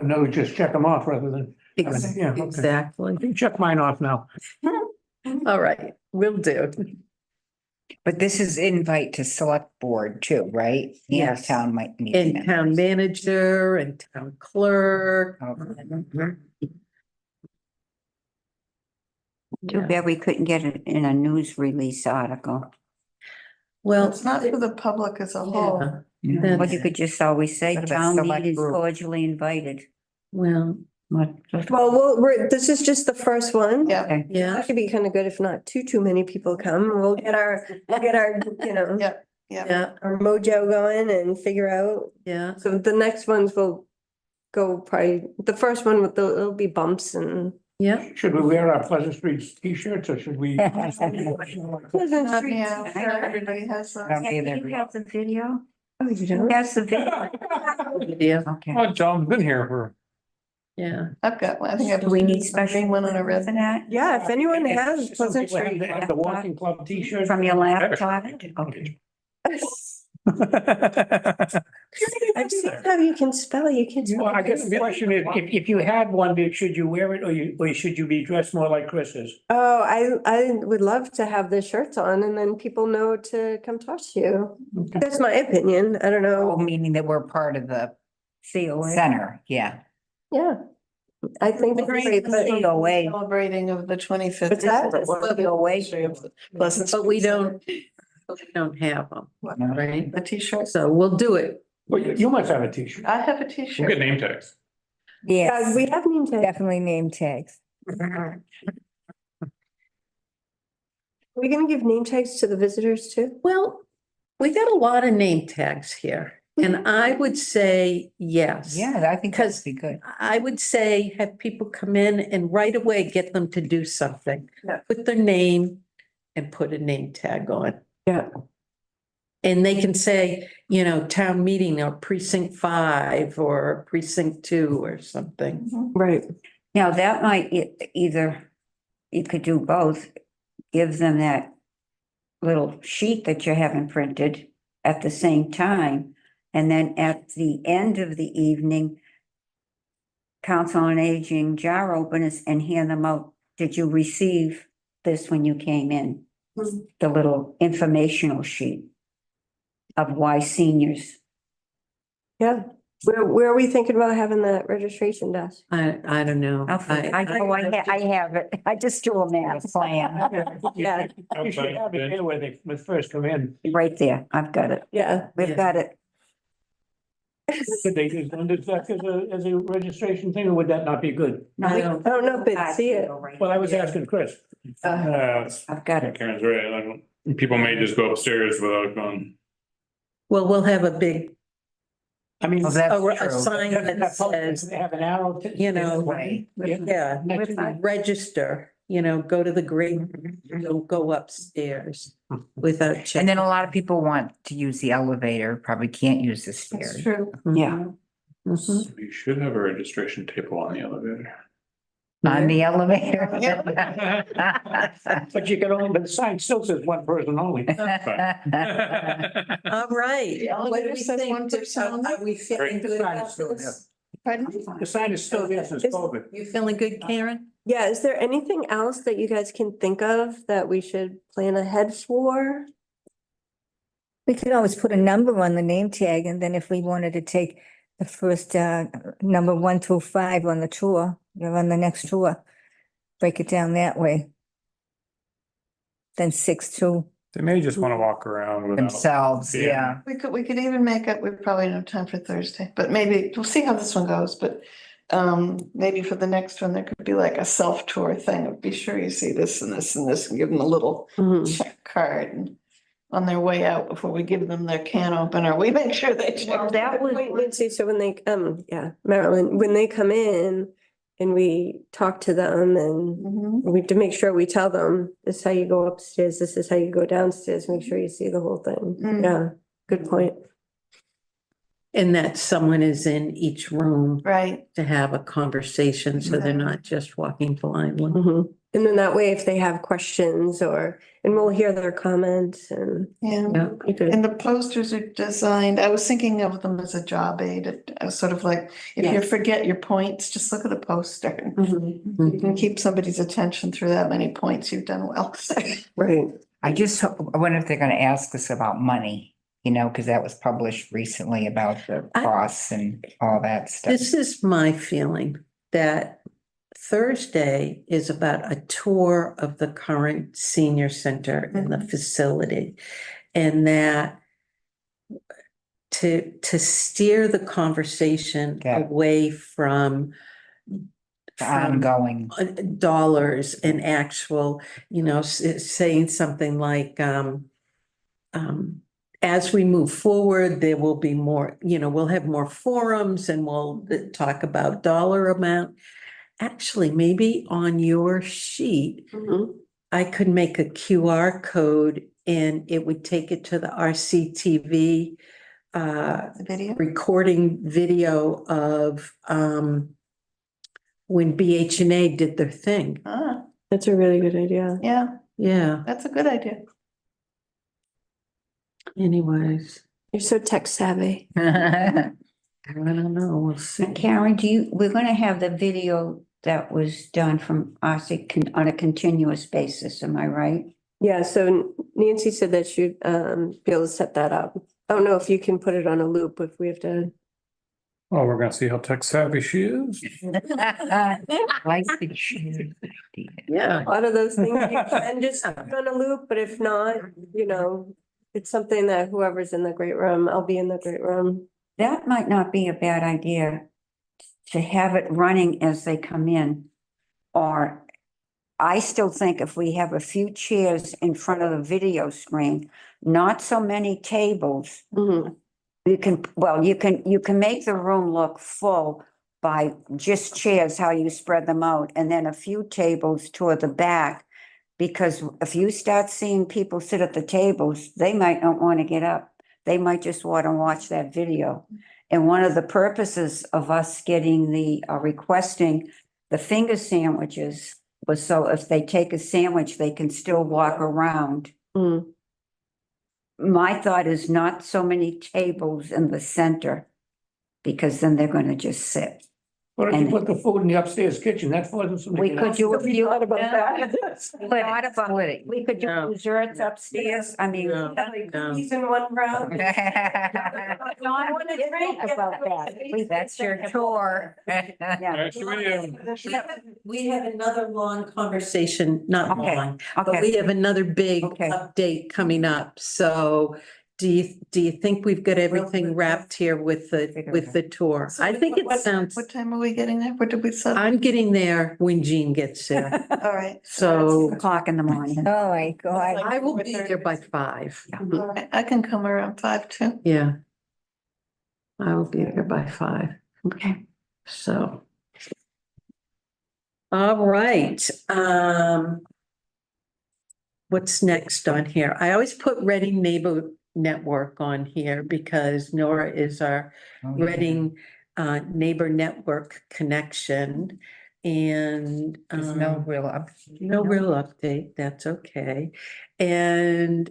No, just check them off rather than, yeah, okay. Exactly. You can check mine off now. All right, will do. but this is invite to select board too, right? And Yes. town might meeting. And town manager and town clerk. Okay. Too bad we couldn't get it in a news release article. Well, It's not for the public as a whole. yeah, Well, that's- you could just always say Sort of a town select meeting is group. cordially invited. well, Well, this is just the first one. Yeah. Okay. yeah, That could be kind of good if not too many people come. We'll get our, you know, Yeah, yeah. yeah, our mojo going and figure out. yeah. So the next ones will go probably, the first one with there'll be bumps and. Yeah, Should we wear our Pleasant Street t-shirts or should we? Pleasant Street. Yeah, sure, everybody has I don't those. either. You have the video? Oh, you Who don't? has the video? yeah, Okay. Oh, John's been here for, yeah. I've got one. I think I've. Do we need a special green one and a for red. that? Yeah, if anyone has Some Pleasant people have Street. the walking club t-shirts. From your laptop? Okay. I've seen how you can spell, you can. Well, I guess the question is, if you had one, should you wear it or should you be dressed more like Chris is? Oh, I would love to have the shirts on and then people know to come talk to you. That's my opinion. I don't Oh, know. meaning that we're part of the COA. center, yeah. Yeah. I think it's great, but COA. Celebrating of the 25th. What's that? But we don't have them, right? The t-shirt. So we'll do it. Well, you must have a t-shirt. I have a we'll t-shirt. get name tags. Yes, we have name tags. definitely name tags. We're gonna give name tags to the visitors too? Well, we got a lot of name tags here, and I would say yes. Yeah, I think Because that'd be good. I would say have people come in and right away get them to do something. Yeah. Put their name and put a name tag on. Yeah. And they can say, you know, town meeting or precinct 5 or precinct 2 or something. Right. Now, that might either, you could do both, give them that little sheet that you haven't printed at the same time. And then at the end of the evening, Council on Aging jar openers and hand them out. Did you receive this when you came in? The little informational sheet of why seniors. Yeah. Where are we thinking about having that registration desk? I don't know. I have it. I just drew a map plan. Yeah, You should have it there where they first come in. Right there. I've got it. yeah. We've got it. Could they just send it back as a registration thing, or would that not be good? No, I we- don't- I don't know if they'd see it. Well, I was asking Chris. I've got it. Karen's right. I don't, people may just go upstairs without going. Well, we'll have a big, I mean. Oh, that's a true. sign that says, They have an arrow. you know, Right. yeah, Next to the- register, you know, go to the green, don't go upstairs without And checking. then a lot of people want to use the elevator, probably can't use the That's stairs. true. Yeah. Mhm. You should have a registration table on the elevator. On the elevator. But you can only, but the sign still says one person only. All right. The What do elevator we says think? one person only? Are we feeling good about this? Pardon? The sign is still there since COVID. You feeling good, Karen? Yeah, is there anything else that you guys can think of that we should plan ahead for? We could always put a number on the name tag, and then if we wanted to take the first number 1 through 5 on the tour, you're on the next tour, break it down that way. Then 6 to, They may just want to walk around without. Themselves, yeah. We could even make it, we probably don't have time for Thursday, but maybe, we'll see how this one goes, but maybe for the next one, there could be like a self-tour thing. Be sure you see this and this and this and give them a little check card and on their way out before we give them their can opener, we make sure they check. Well, that would, wait, Nancy, so when they, Marilyn, when they come in and we talk to them and Mhm. we have to make sure we tell them, this is how you go upstairs, this is how you go downstairs, make sure you see the whole thing. Mm. Yeah, good point. And that someone is in each room Right, to have a conversation, so they're not just walking blindly. Mhm. And then that way, if they have questions and we'll hear their comments and. yeah. Yeah. you could- And the posters are designed, I was thinking of them as a job aid. I was sort of like, if you forget your points, just look at the poster. Mhm. You can keep somebody's attention through that many points, you've done well. Right. I wonder if they're gonna ask us about money, because that was published recently about the costs and all that stuff. This is my feeling, that Thursday is about a tour of the current senior center and the facility. And that to steer the conversation Yeah. away from Ongoing. dollars and actual, saying something like, as we move forward, there will be more, we'll have more forums and we'll talk about dollar amount. Actually, maybe on your sheet, Mhm. I could make a QR code and it would take it to the RCTV The video, recording video of when BHNA did their thing. That's a really good idea. yeah, Yeah, that's a good idea. anyways, You're so tech savvy. I don't know, we'll see. Karen, we're gonna have the video that was done from RC on a continuous basis, am I right? Yeah, so Nancy said that she'd be able to set that up. I don't know if you can put it on a loop if we have to. Oh, we're gonna see how tech savvy she is. Like the shoe. Yeah. A lot of those things you can just put on a loop, but if not, it's something that whoever's in the great room, I'll be in the great room. That might not be a bad idea to have it running as they come in. Or I still think if we have a few chairs in front of the video screen, not so many tables, Mhm. you can make the room look full by just chairs, how you spread them out, and then a few tables toward the back. Because if you start seeing people sit at the tables, they might not want to get up. They might just want to watch that video. And one of the purposes of us getting requesting the finger sandwiches was so if they take a sandwich, they can still walk around. Mm. My thought is not so many tables in the center, because then they're going to just sit. What if you And- put the food in the upstairs kitchen? That forces them to We get could out. do a few. Thought about that. We could do No. desserts upstairs. I mean. No. No. He's in one round. No, I want to drink about that. That's your tour. Yeah. We have another long conversation, not Okay. long, but Okay. we have another big Okay. update coming up. So do you think we've got everything wrapped here with the tour? I think it sounds, What time are we getting there? What did we set? I'm getting there when Jean gets there. All right. So 6:00 in the morning. Oh, my God. I will be there by 5. All right, I can come around 5 too. Yeah. I will be there by 5. Okay. So. All right, what's next on here? I always put Reading Neighbor Network on here because Nora is our Reading Neighbor Network connection. And There's no real up. no real update, that's okay. And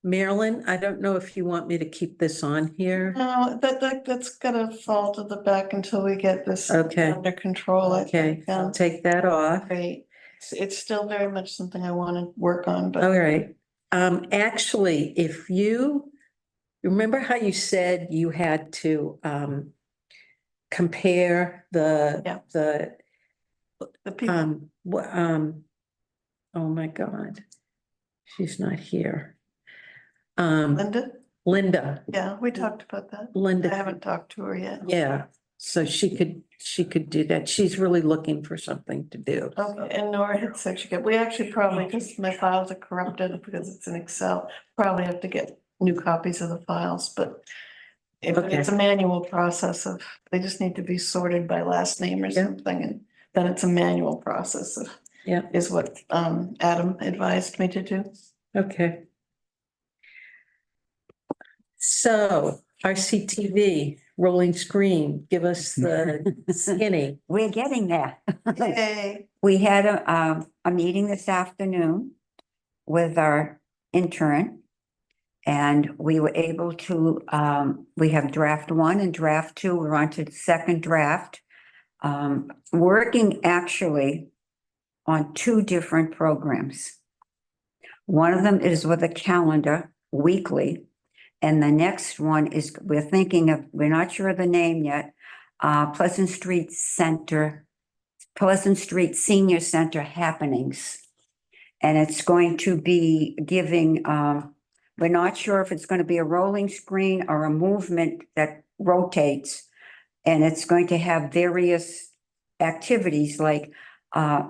Marilyn, I don't know if you want me to keep this on here. No, that's gotta fall to the back until we get this Okay. under control, I Okay, think. I'll take that off. Great. It's still very much something I want to work on, but All right. Actually, if you remember how you said you had to compare Yeah. the the people, oh my God, she's not here. Linda, yeah, we talked about that. I Linda, haven't talked to her yet. yeah, so she could do that. She's really looking for something to do. Okay, and Nora had said she could, we actually probably, because my files are corrupted because it's in Excel, probably have to get new copies of the files, but it's a manual process of, they just need to be sorted by last name or Yeah. something, and then it's a manual process of, Yeah. is what Adam advised me to do. Okay. So RCTV, rolling screen, give us the skinny. We're getting there. Yay. We had a meeting this afternoon with our intern. And we were able to, we have draft 1 and draft 2. We're on to the second draft. Working actually on 2 different programs. One of them is with a calendar weekly. And the next one is, we're thinking of, we're not sure of the name yet, Pleasant Street Senior Center Happenings. And it's going to be giving, we're not sure if it's going to be a rolling screen or a movement that rotates. And it's going to have various activities like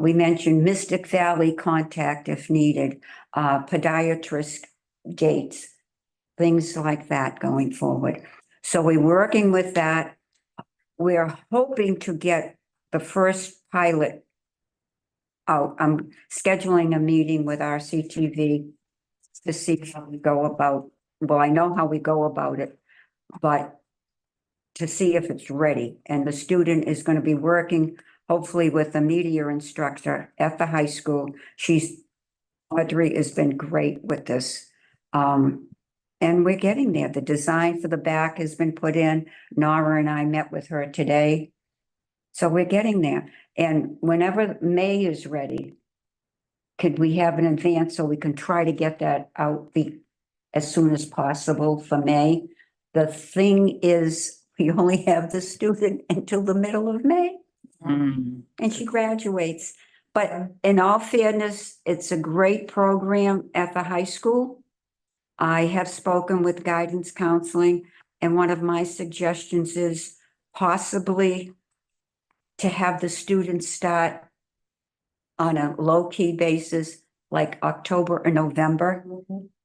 we mentioned Mystic Valley contact if needed, podiatrist dates, things like that going forward. So we're working with that. We're hoping to get the first pilot out. I'm scheduling a meeting with RCTV to see how we go about, well, I know how we go about it, but to see if it's ready. And the student is going to be working hopefully with the media instructor at the high school. Audrey has been great with this. And we're getting there. The design for the back has been put in. Nora and I met with her today. So we're getting there. And whenever May is ready, could we have an advance so we can try to get that out as soon as possible for May? The thing is, we only have the student until the middle of May. And she graduates. But in all fairness, it's a great program at the high school. I have spoken with guidance counseling, and one of my suggestions is possibly to have the students start on a low-key basis, like October or November,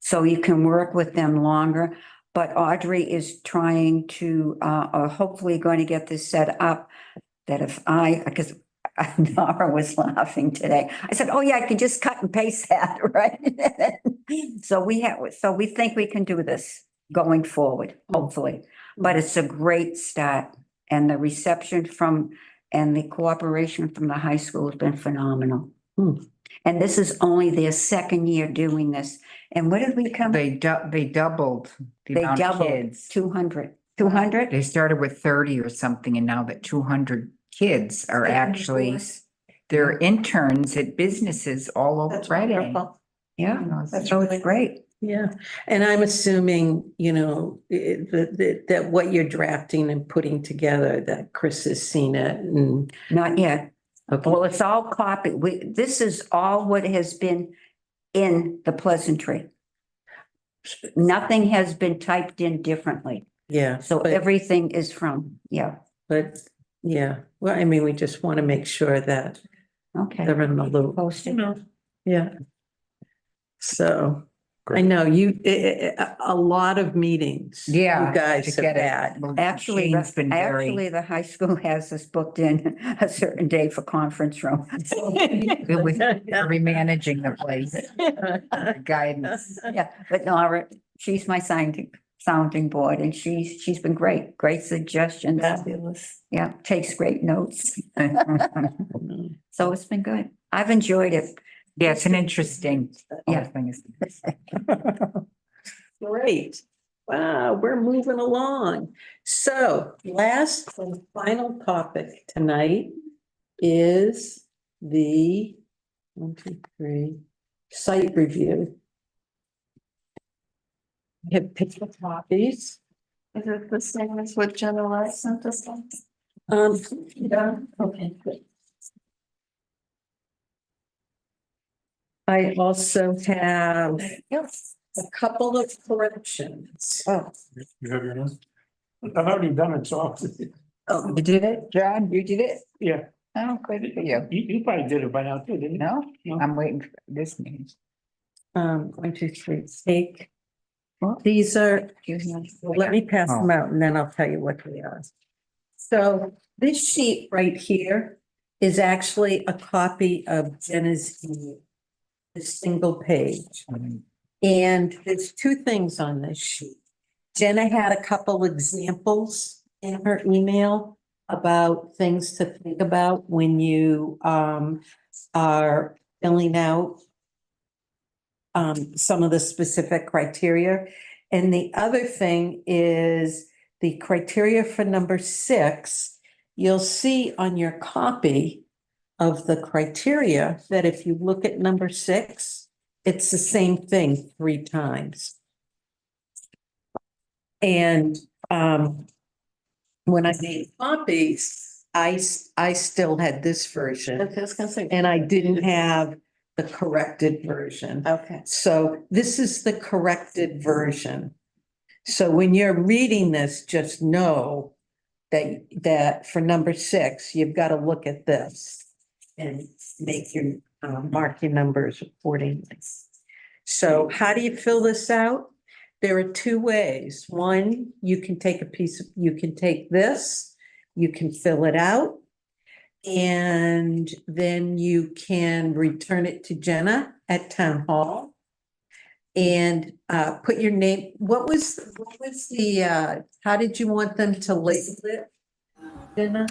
so you can work with them longer. But Audrey is trying to, or hopefully going to get this set up that because Nora was laughing today. I said, oh yeah, I can just cut and paste that, right? So we think we can do this going forward, hopefully. But it's a great start, and the reception and the cooperation from the high school has been phenomenal. And this is only their second year doing this. And what did we come? They doubled the They amount of doubled kids. 200. 200? They started with 30 or something, and now that 200 kids are actually, they're interns at businesses all over That's Reading. wonderful. Yeah, That's so really it's great. Yeah, and I'm assuming, that what you're drafting and putting together, that Chris has seen it and. Not yet. Okay, Well, it's all copied. This is all what has been in the pleasantry. Nothing has been typed in differently. yeah. So but- everything is from, yeah, But, yeah, well, I mean, we just want to make sure that okay. they're in the loop. Posted. Yeah. So, I know a lot of meetings. Yeah, You guys to have get it. had. Well, Actually, Shane's been very, the high school has us booked in a certain day for conference room. good with remanaging the place, guidance. Yeah, but Nora, she's my sounding board, and she's been great suggestions. Fabulous. Yeah, takes great notes. So it's been good. I've enjoyed it. Yeah, it's an interesting. Yeah. thing. Great. Wow, we're moving along. So last and final topic tonight is the 1, 2, 3 site review. We have picked the copies. Is it the same as what Jenna Rice sent us? Yeah, okay, good. I also have a couple of corrections. Oh, You have your name? I've already done it, so. oh, you did it, John? You did it? Yeah, Oh, good for you. you probably did it by now too, didn't you? No, No. I'm waiting for this meeting. 1, 2, 3, take. These are, let me pass them out and then I'll tell you what they are. So this sheet right here is actually a copy of Jenna's email, the single page. And there's 2 things on this sheet. Jenna had a couple examples in her email about things to think about when you are filling out some of the specific criteria. And the other thing is the criteria for number 6. You'll see on your copy of the criteria that if you look at number 6, it's the same thing 3 times. And when I made copies, I still had this version Okay, I was gonna say. and I didn't have the corrected version. Okay. So this is the corrected version. So when you're reading this, just know that for number 6, you've got to look at this and make your mark your numbers accordingly. So how do you fill this out? There are 2 ways. One, you can take you can take this, you can fill it out. And then you can return it to Jenna at Town Hall. And put your name, what was the, how did you want them to label it? Jenna?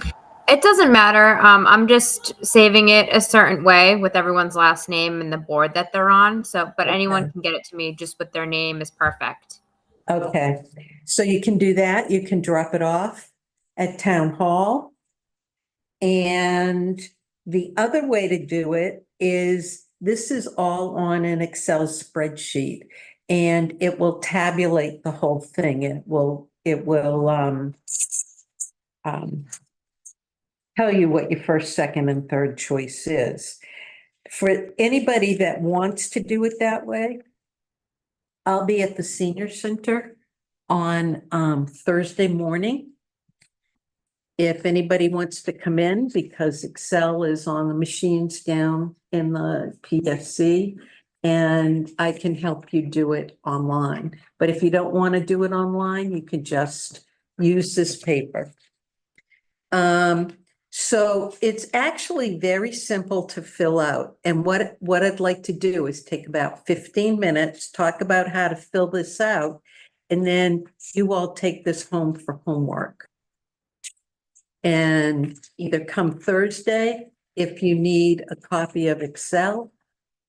It doesn't matter. I'm just saving it a certain way with everyone's last name and the board that they're on. So, but anyone Okay. can get it to me just with their name is perfect. Okay, so you can do that. You can drop it off at Town Hall. And the other way to do it is this is all on an Excel spreadsheet and it will tabulate the whole thing. It will tell you what your first, second, and third choice is. For anybody that wants to do it that way, I'll be at the senior center on Thursday morning. If anybody wants to come in, because Excel is on the machines down in the PSC, and I can help you do it online. But if you don't want to do it online, you can just use this paper. So it's actually very simple to fill out. And what I'd like to do is take about 15 minutes, talk about how to fill this out, and then you all take this home for homework. And either come Thursday if you need a copy of Excel,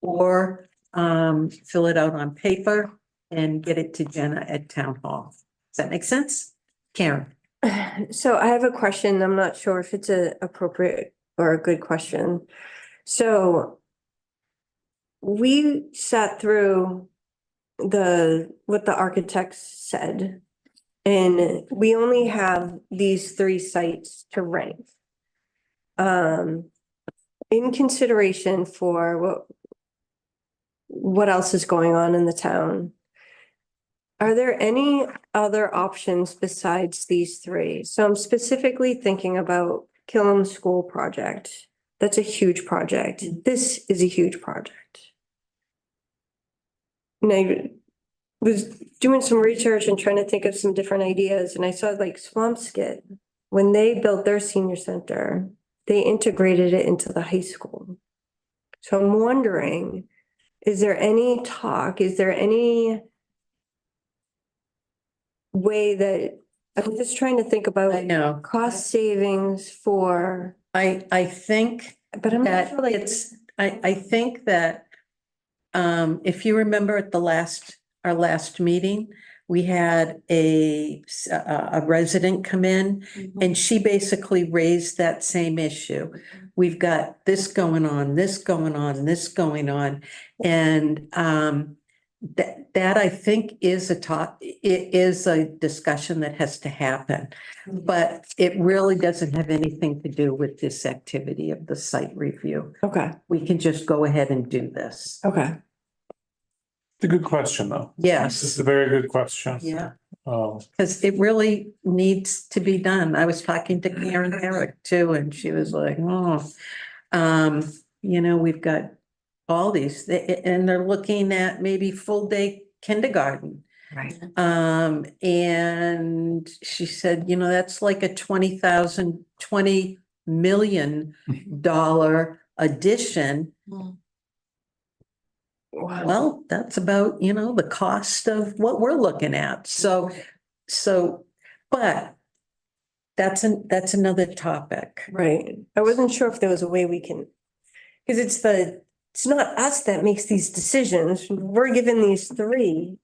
or fill it out on paper and get it to Jenna at Town Hall. Does that make sense? Karen? So I have a question. I'm not sure if it's a appropriate or a good question. So we sat through what the architects said, and we only have these 3 sites to rank. In consideration for what else is going on in the town, are there any other options besides these 3? So I'm specifically thinking about Killam School project. That's a huge project. This is a huge project. And I was doing some research and trying to think of some different ideas, and I saw like Swampscott, when they built their senior center, they integrated it into the high school. So I'm wondering, is there any talk, is there any way that, I'm just trying to think I about know. cost savings for, I think but I'm not that sure, like, I think that if you remember at our last meeting, we had a resident come in and she basically raised that same issue. We've got this going on, this going on, this going on. And that I think is it is a discussion that has to happen. But it really doesn't have anything to do with this activity of the site review. okay, We can just go ahead and do this. okay. It's a good question, though. It's Yes, a very good question. yeah, Um, because it really needs to be done. I was talking to Karen Herrick too, and she was like, oh, we've got all these, and they're looking at maybe full day kindergarten. Right. And she said, that's like a $20 million addition. Wow. Well, that's about, the cost of what we're looking at. So, but that's another topic. Right. I wasn't sure if there was a way we can, because it's not us that makes these decisions. We're given these three.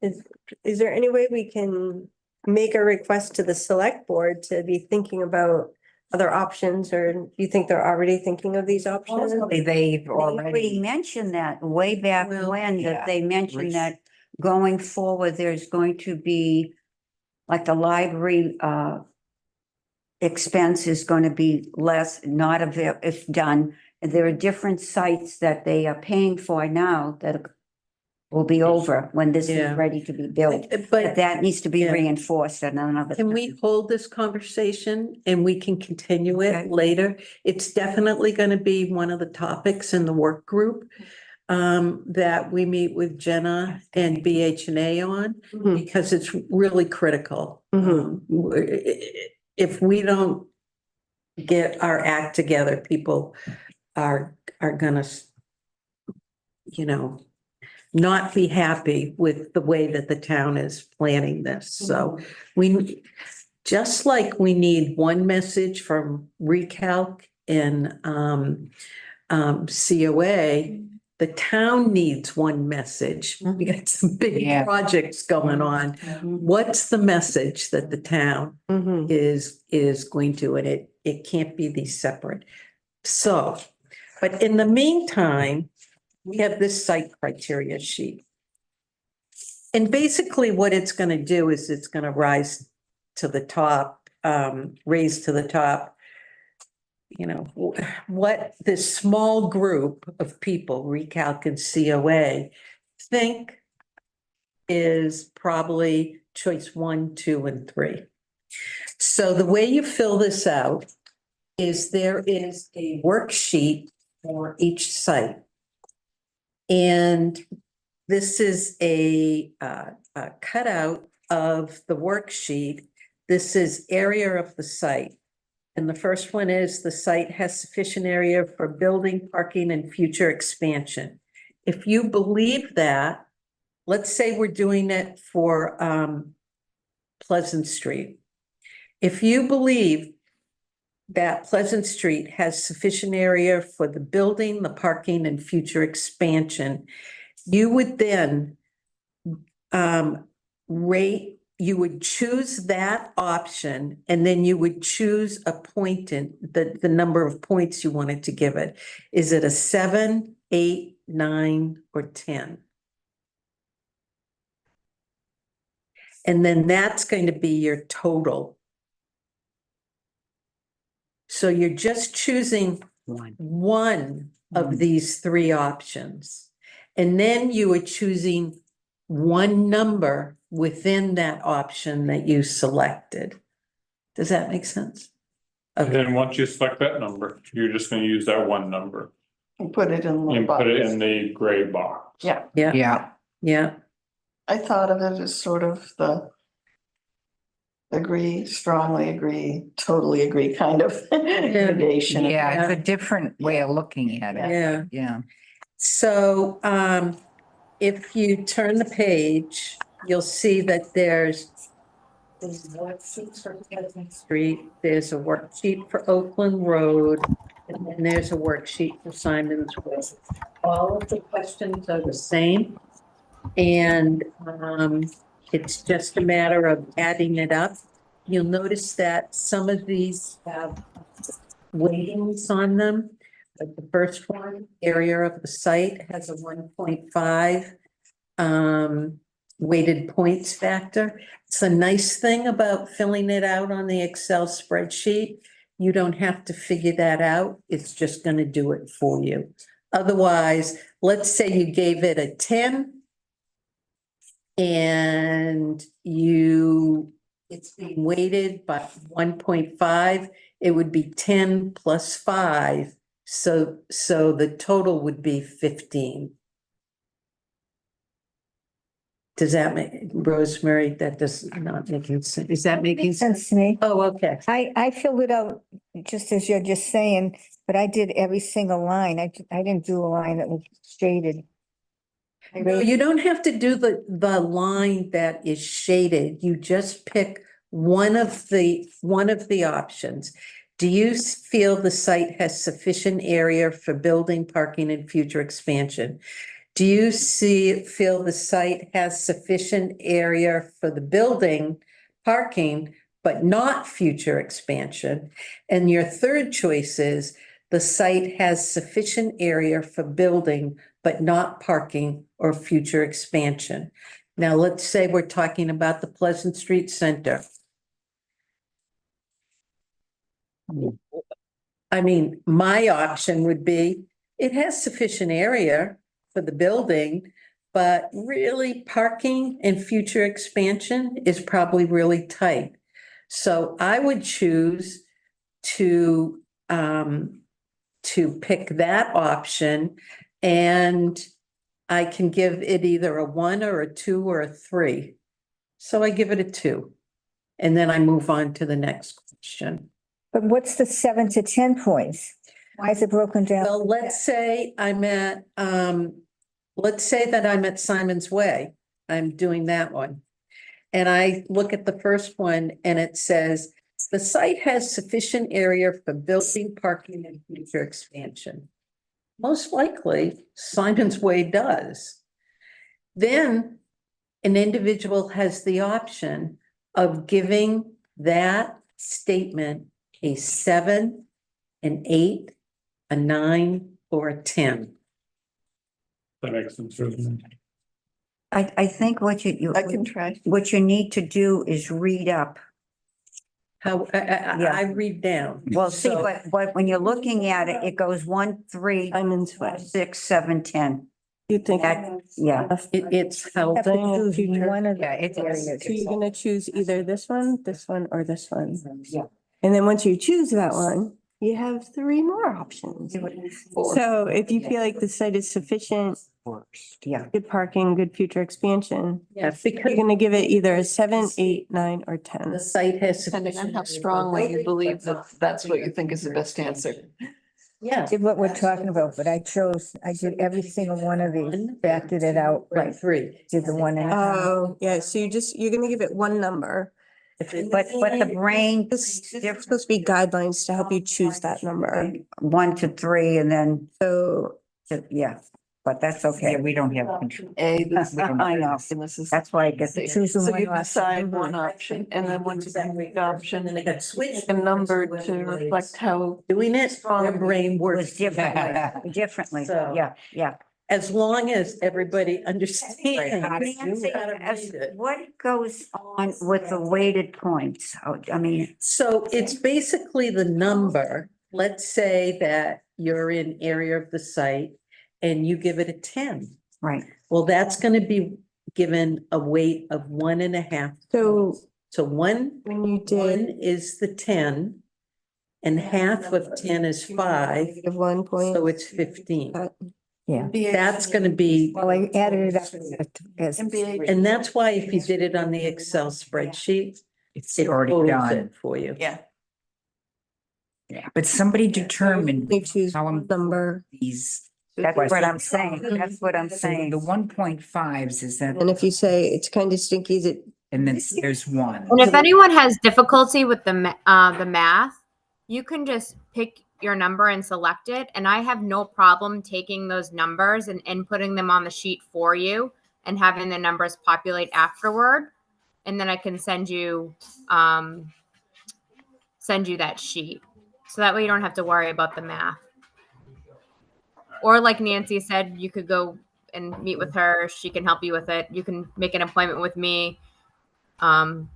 Is there any way we can make a request to the select board to be thinking about other options, or do you think they're already thinking of these options? They've They already already, mentioned that way back Well, when, yeah. that they mentioned that going forward, there's going to be like the library expense is going to be less, not avail, if done. And there are different sites that they are paying for now that will be over when this Yeah. is ready to be built. But But that needs to be Yeah. reinforced at another. can we hold this conversation and we can continue it Okay. later? It's definitely going to be one of the topics in the work group that we meet with Jenna and BHNA on, Mhm. because it's really critical. Mhm. If we don't get our act together, people are gonna, not be happy with the way that the town is planning this. So we, just like we need one message from Recalc and COA, the town needs one message. We got some big Yeah. projects going on. What's the message that the town Mhm. is going to, and it can't be these separate. So, but in the meantime, we have this site criteria sheet. And basically what it's gonna do is it's gonna rise to the top, raise to the top. What this small group of people, Recalc and COA, think is probably choice 1, 2, and 3. So the way you fill this out is there is a worksheet for each site. And this is a cutout of the worksheet. This is area of the site. And the first one is the site has sufficient area for building, parking, and future expansion. If you believe that, let's say we're doing it for Pleasant Street. If you believe that Pleasant Street has sufficient area for the building, the parking, and future expansion, you would then you would choose that option, and then you would choose a point in the number of points you wanted to give it. Is it a 7, 8, 9, or 10? And then that's going to be your total. So you're just choosing one of these three options. And then you are choosing one number within that option that you selected. Does that make sense? and then once you select that number, you're just gonna use that one number And put it in the and put it box. in the gray box. Yeah, Yeah, yeah, yeah. I thought of it as sort of the agree, strongly agree, totally agree kind of gradation. yeah, it's a different way of looking at it, Yeah. yeah. So if you turn the page, you'll see that there's There's worksheets for Pleasant Street, there's a worksheet for Oakland Road, and then there's a worksheet for Simon's Way. All of the questions are the same. And it's just a matter of adding it up. You'll notice that some of these have weightings on them. Like the first one, area of the site has a 1.5 weighted points factor. It's a nice thing about filling it out on the Excel spreadsheet. You don't have to figure that out. It's just going to do it for you. Otherwise, let's say you gave it a 10 and it's being weighted by 1.5, it would be 10 plus 5. So the total would be 15. Does that make, Rosemary, that does not making sense? Is that making Makes sense? sense to me. Oh, okay. I filled it out just as you're just saying, but I did every single line. I didn't do a line that was shaded. No, you don't have to do the line that is shaded. You just pick one of the options. Do you feel the site has sufficient area for building, parking, and future expansion? Do you feel the site has sufficient area for the building, parking, but not future expansion? And your third choice is the site has sufficient area for building, but not parking or future expansion. Now, let's say we're talking about the Pleasant Street Center. I mean, my option would be, it has sufficient area for the building, but really parking and future expansion is probably really tight. So I would choose to pick that option, and I can give it either a 1 or a 2 or a 3. So I give it a 2. And then I move on to the next question. But what's the 7 to 10 points? Why is it broken down? Well, let's say that I'm at Simon's Way. I'm doing that one. And I look at the first one and it says, the site has sufficient area for building, parking, and future expansion. Most likely, Simon's Way does. Then an individual has the option of giving that statement a 7, an 8, a 9, or a 10. That makes sense. I think what I can try. what you need to do is read up. How, I read down. Well, see, So- but when you're looking at it, it goes 1, 3, I'm into it. 6, 7, 10. You think? Yeah. It's how, Have to choose one of the Yeah, it's areas. So you're gonna choose either this one, or this one. Yeah. And then once you choose that one, you have 3 more options. So if you feel like the site is sufficient, Yeah. good parking, good future expansion, yeah, because you're gonna give it either a 7, 8, 9, or 10. the site has. Depending on how strongly you believe that that's what you think is the best answer. Yeah. Did what we're talking about, but I did every single one of these, factored it out, Right, 3. did the 1.5. Oh, yeah, so you're gonna give it one number. But the brain, This is supposed to be guidelines to help you choose that number. 1 to 3 and then, So yeah, but that's Yeah, okay. we don't have control. A, this. I know. And this is. That's why I get to choose the So one. you decide one option, and then once you pick the option, And then it got switched. a number to reflect how. Doing it, their brain It works was differently, So- yeah. as long as everybody understands. Nancy, how to read it. what goes on with the weighted points? I mean, So it's basically the number. Let's say that you're in area of the site and you give it a 10. right, Well, that's going to be given a weight of 1.5. So So one when you did is the 10 and half of 10 is 5. of 1 point. So it's 15. Yeah. That's going to be, Well, I added it up as, and that's why if you did it on the Excel spreadsheet, It's it already totals done. it for you. Yeah. Yeah, but somebody determined You choose how one number, these. that's what I'm saying, that's what I'm So saying. the 1.5s is that. and if you say it's kind of stinky, is it and then there's one. And if anyone has difficulty with the math, you can just pick your number and select it. And I have no problem taking those numbers and inputting them on the sheet for you and having the numbers populate afterward. And then I can send you that sheet. So that way you don't have to worry about the math. Or like Nancy said, you could go and meet with her. She can help you with it. You can make an appointment with me. I'm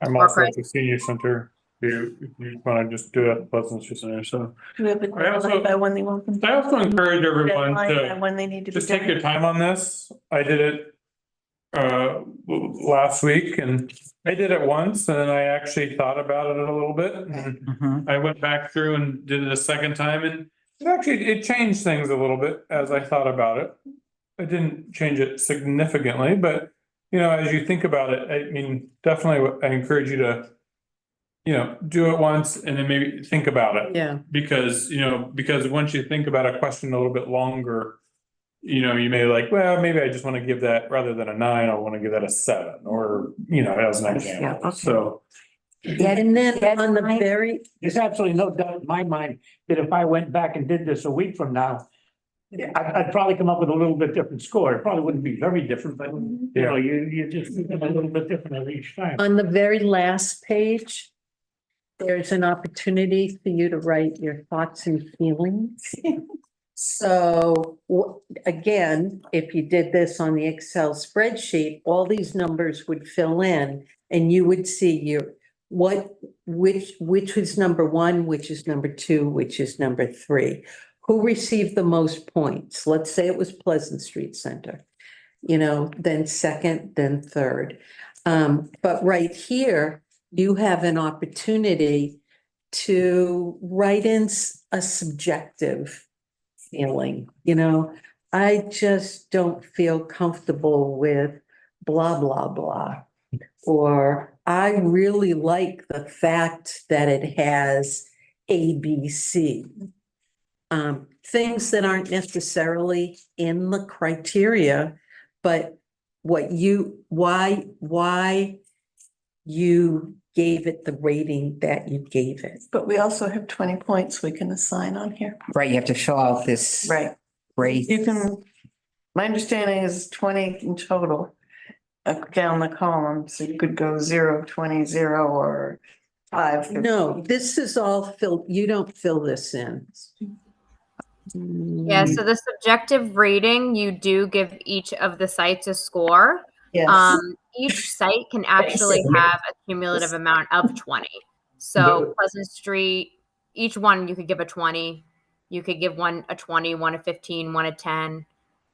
Or also Chris. at the senior center. If you want to just do it at the Pleasant Street Center, so. Do we have a I also- deadline by when they want them? I also encourage everyone Deadline by to when they need to be just take done? your time on this. I did it last week and I did it once and then I actually thought about it a little bit. And Mhm. I went back through and did it a second time and it changed things a little bit as I thought about it. It didn't change it significantly, but you know, as you think about it, I mean, definitely I encourage you to, you know, do it once and then maybe think about it. Yeah. Because, you know, because once you think about a question a little bit longer, you know, you may like, well, maybe I just want to give that rather than a 9, I want to give that a 7 or, you know, as an Yeah, example. okay. So. And then on the Deadline? very, There's absolutely no doubt in my mind that if I went back and did this a week from now, I'd probably come up with a little bit different score. It probably wouldn't be very different, but you know, you just think a little bit different every each time. on the very last page, there's an opportunity for you to write your thoughts and feelings. So again, if you did this on the Excel spreadsheet, all these numbers would fill in and you would see which is number 1, which is number 2, which is number 3. Who received the most points? Let's say it was Pleasant Street Center, you know, then second, then third. But right here, you have an opportunity to write in a subjective feeling, you know, I just don't feel comfortable with blah, blah, blah. Or I really like the fact that it has ABC. Things that aren't necessarily in the criteria, but why you gave it the rating that you gave it. But we also have 20 points we can assign on here. Right, you have to fill out this. Right. Rate. You can, my understanding is 20 in total down the column. So you could go 0, 20, 0, or 5. No, this is all filled, you don't fill this in. Yeah, so the subjective rating, you do give each of the sites a score. Yes. Each site can actually have a cumulative amount of 20. So Pleasant Street, each one you could give a 20. You could give one a 20, one a 15, one a 10.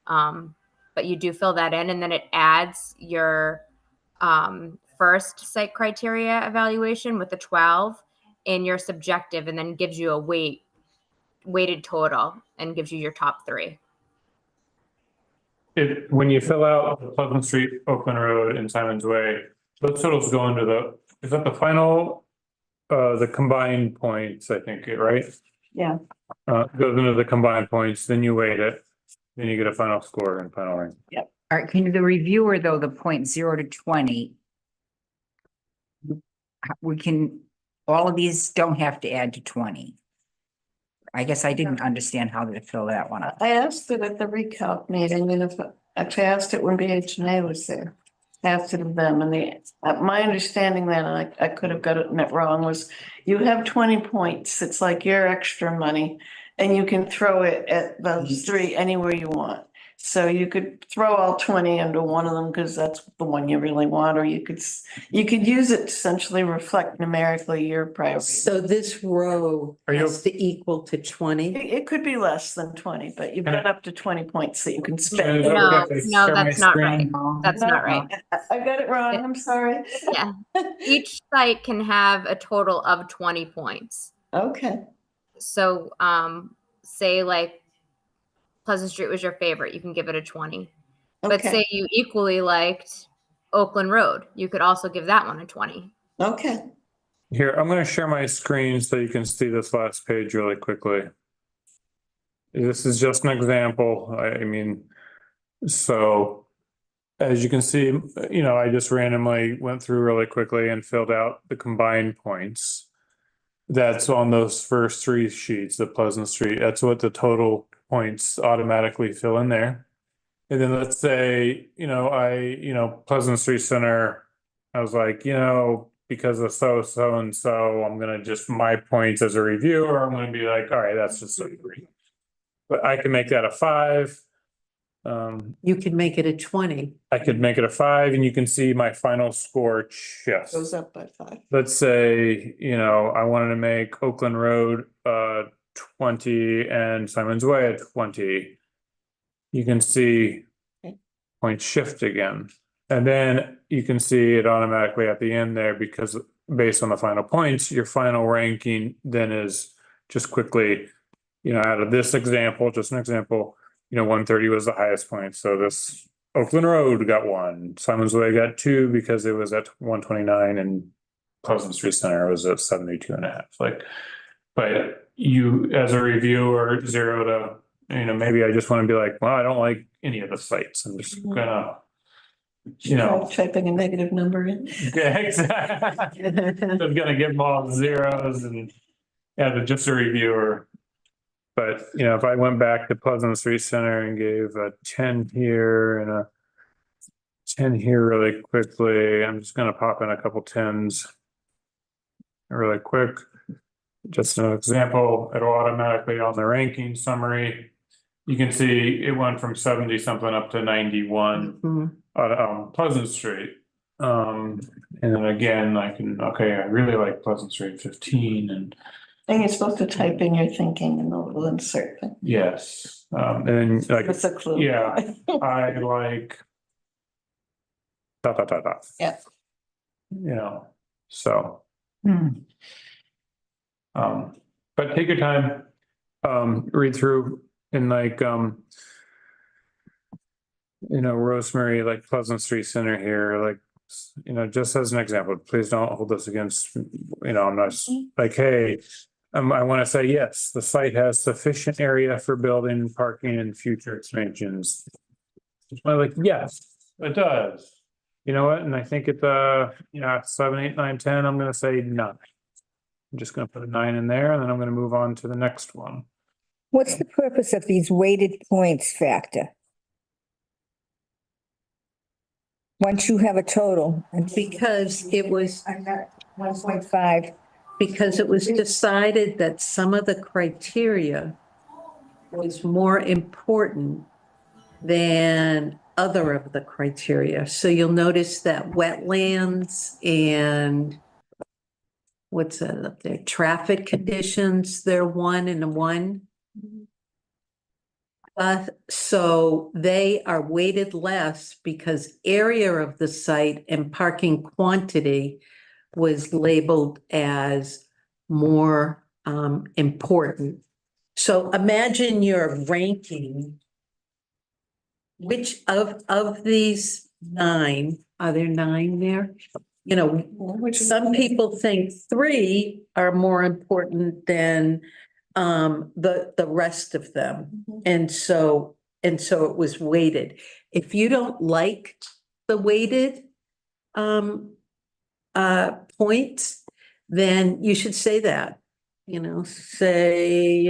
But you do fill that in, and then it adds your first site criteria evaluation with the 12 in your subjective, and then gives you a weighted total and gives you your top 3. When you fill out Pleasant Street, Oakland Road and Simon's Way, those totals go into is that the final, the combined points, I think, right? Yeah. Goes into the combined points, then you weight it, then you get a final score and final rank. All right, can the reviewer, though, the point 0 to 20? All of these don't have to add to 20. I guess I didn't understand how to fill that one out. I asked it at the recalc meeting, and actually I asked it when BHNA was there. I asked it of them, and my understanding then, and I could have gotten it wrong, was you have 20 points. It's like your extra money, and you can throw it at those 3 anywhere you want. So you could throw all 20 into one of them because that's the one you really want, or you could use it to essentially reflect numerically your priorities. So this row has to equal to 20? It could be less than 20, but you've got up to 20 points that you can spend. No, that's not right. That's not right. I got it wrong. I'm sorry. Yeah. Each site can have a total of 20 points. Okay. So, say like Pleasant Street was your favorite, you can give it a 20. But Okay. say you equally liked Oakland Road, you could also give that one a 20. Okay. Here, I'm gonna share my screen so you can see this last page really quickly. This is just an example. I mean, so as you can see, I just randomly went through really quickly and filled out the combined points. That's on those first three sheets, the Pleasant Street. That's what the total points automatically fill in there. And then let's say, Pleasant Street Center, I was like, because of so and so, I'm gonna just my points as a reviewer, I'm gonna be like, all right, that's just a 3. But I can make that a 5. You could make it a 20. I could make it a 5 and you can see my final score shifts. Goes up by 5. Let's say, I wanted to make Oakland Road 20 and Simon's Way 20. You can see Okay. points shift again. And then you can see it automatically at the end there because based on the final points, your final ranking then is just quickly, out of this example, just an example, 130 was the highest point. So this Oakland Road got 1, Simon's Way got 2 because it was at 129 and Pleasant Street Center was at 72.5. But you as a reviewer, 0 to, maybe I just want to be like, well, I don't like any of the sites. I'm just gonna, Typing a negative number in. yeah, exactly. I'm gonna give them all 0s and just a reviewer. But if I went back to Pleasant Street Center and gave a 10 here and a 10 here really quickly, I'm just gonna pop in a couple 10s really quick. Just an example, it'll automatically on the ranking summary. You can see it went from 70 something up to 91 on Pleasant Street. And then again, I really like Pleasant Street 15 and And you're supposed to type in your thinking and it'll insert thing. yes. And It's a clue. yeah, I like dot, dot, dot, dot. Yeah. So, Hmm. but take your time, read through and Rosemary, like Pleasant Street Center here, just as an example, please don't hold this against, I'm not like, hey, I want to say, yes, the site has sufficient area for building, parking and future expansions. Yes, it does. You know what? And I think it's 7, 8, 9, 10, I'm gonna say 9. I'm just gonna put a 9 in there and then I'm gonna move on to the next one. What's the purpose of these weighted points factor? Once you have a total. Because it was, 1.5. because it was decided that some of the criteria was more important than other of the criteria. So you'll notice that wetlands and what's that up there? Traffic conditions, they're 1 and a 1. So they are weighted less because area of the site and parking quantity was labeled as more important. So imagine your ranking. Which of these 9, are there 9 there? Some people think 3 are more important than the rest of them. And so it was weighted. If you don't like the weighted points, then you should say that, say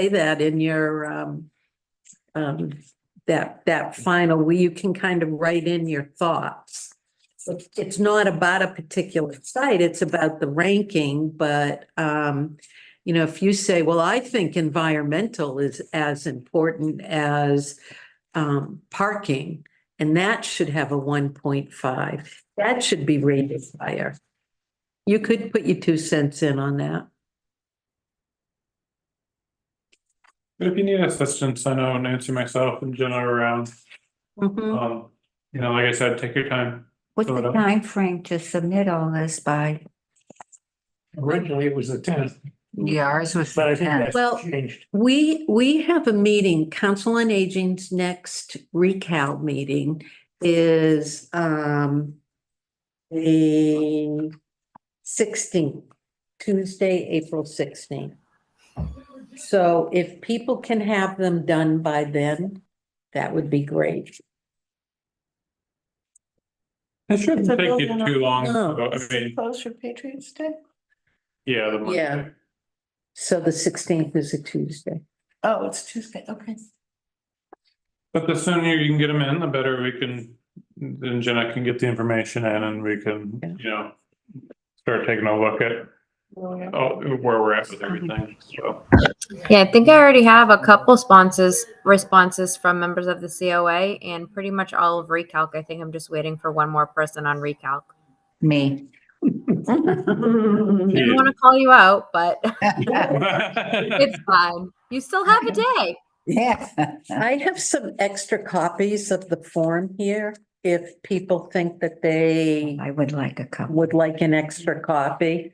that in your that final where you can kind of write in your thoughts. It's not about a particular site, it's about the ranking, but if you say, well, I think environmental is as important as parking, and that should have a 1.5, that should be rated higher. You could put your 2 cents in on that. But if you need assistance, I know Nancy, myself and Jenna are around. Mhm. Like I said, take your time. What's Fill it the out. time frame to submit all this by? Originally, it was the 10th, Yeah, ours was but I the think 10th. that's Well, changed. We have a meeting, Council on Aging's next recal meeting is the 16th, Tuesday, April 16th. So if people can have them done by then, that would be great. It shouldn't It's a take you building too long. No. So, I mean, Close for Patriots Day? yeah, the Yeah. Monday. So the 16th is a Tuesday. Oh, it's Tuesday, okay. But the sooner you can get them in, the better we can, then Jenna can get the information in and we can, you know, start taking a look at where we're at with everything, so. Yeah, I think I already have a couple responses from members of the COA and pretty much all of Recalc. I think I'm just waiting for one more person on Recalc. Me. Didn't want to call you out, but it's fine. You still have a day. Yeah. I have some extra copies of the form here. If people think that they I would like a couple. would like an extra copy.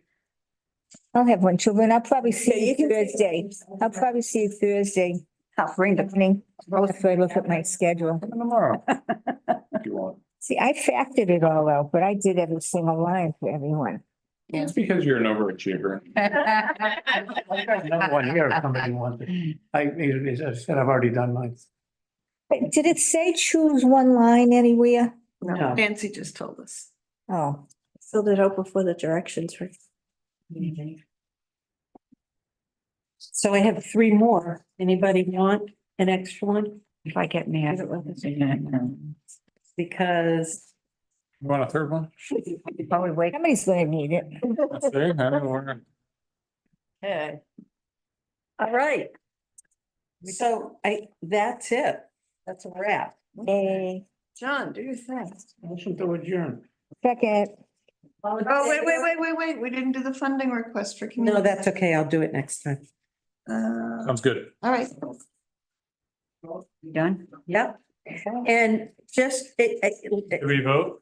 I'll have one too, but I'll probably see you Thursday. I'll probably see you Thursday. I'll bring the Evening, after I look at my schedule. Tomorrow. If you want. See, I factored it all out, but I did every single line for everyone. It's because you're an overachiever. No one here, if somebody wants it. As I said, I've already done mine. Wait, did it say choose one line anywhere? No. Nancy just told us. Oh, Filled it out before the directions were. So I have 3 more. Anybody want an extra one? If I get mad. Because You want a third one? Probably wait. somebody's gonna need it. Let's see, I don't know. Okay. All right. So that's it. That's a wrap. Yay. John, do your thing. Motion to adjourn. Second, Oh, wait, we didn't do the funding request for community. No, that's okay. I'll do it next time. Sounds good. All right. You done? Yep. And just, Did we vote?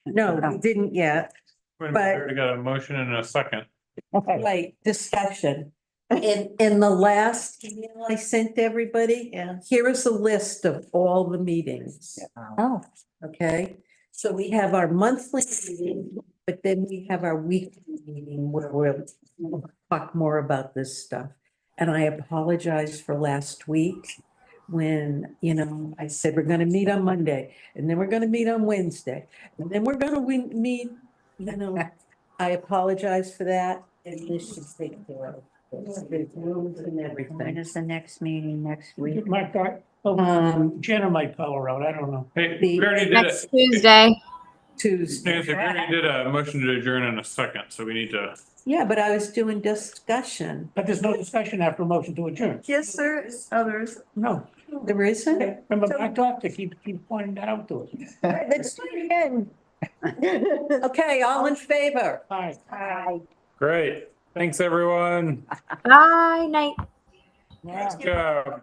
no, we didn't yet. Wait a minute, But- we already got a motion and a second. Like discussion. In the last email I sent everybody, Yeah. here is a list of all the meetings. oh, Okay, so we have our monthly meeting, but then we have our weekly meeting where we'll talk more about this stuff. And I apologize for last week when, I said, we're gonna meet on Monday, and then we're gonna meet on Wednesday, and then we're gonna meet, I apologize for that, and this should take care of it. There's rules and When everything. is the next meeting next week? Mark, Jenna might call her out, I don't know. Hey, we already did Next it. Tuesday. Tuesday. Nancy, we already did a motion to adjourn in a second, so we need to. Yeah, but I was doing discussion. But there's no discussion after a motion to adjourn. Yes, there is others. No. There isn't? Remember, I talked to keep pointing that out to us. let's do it again. Okay, all in favor? All right. Aye. Great. Thanks, everyone. Bye, night. Yeah. Good job.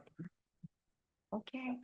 Okay.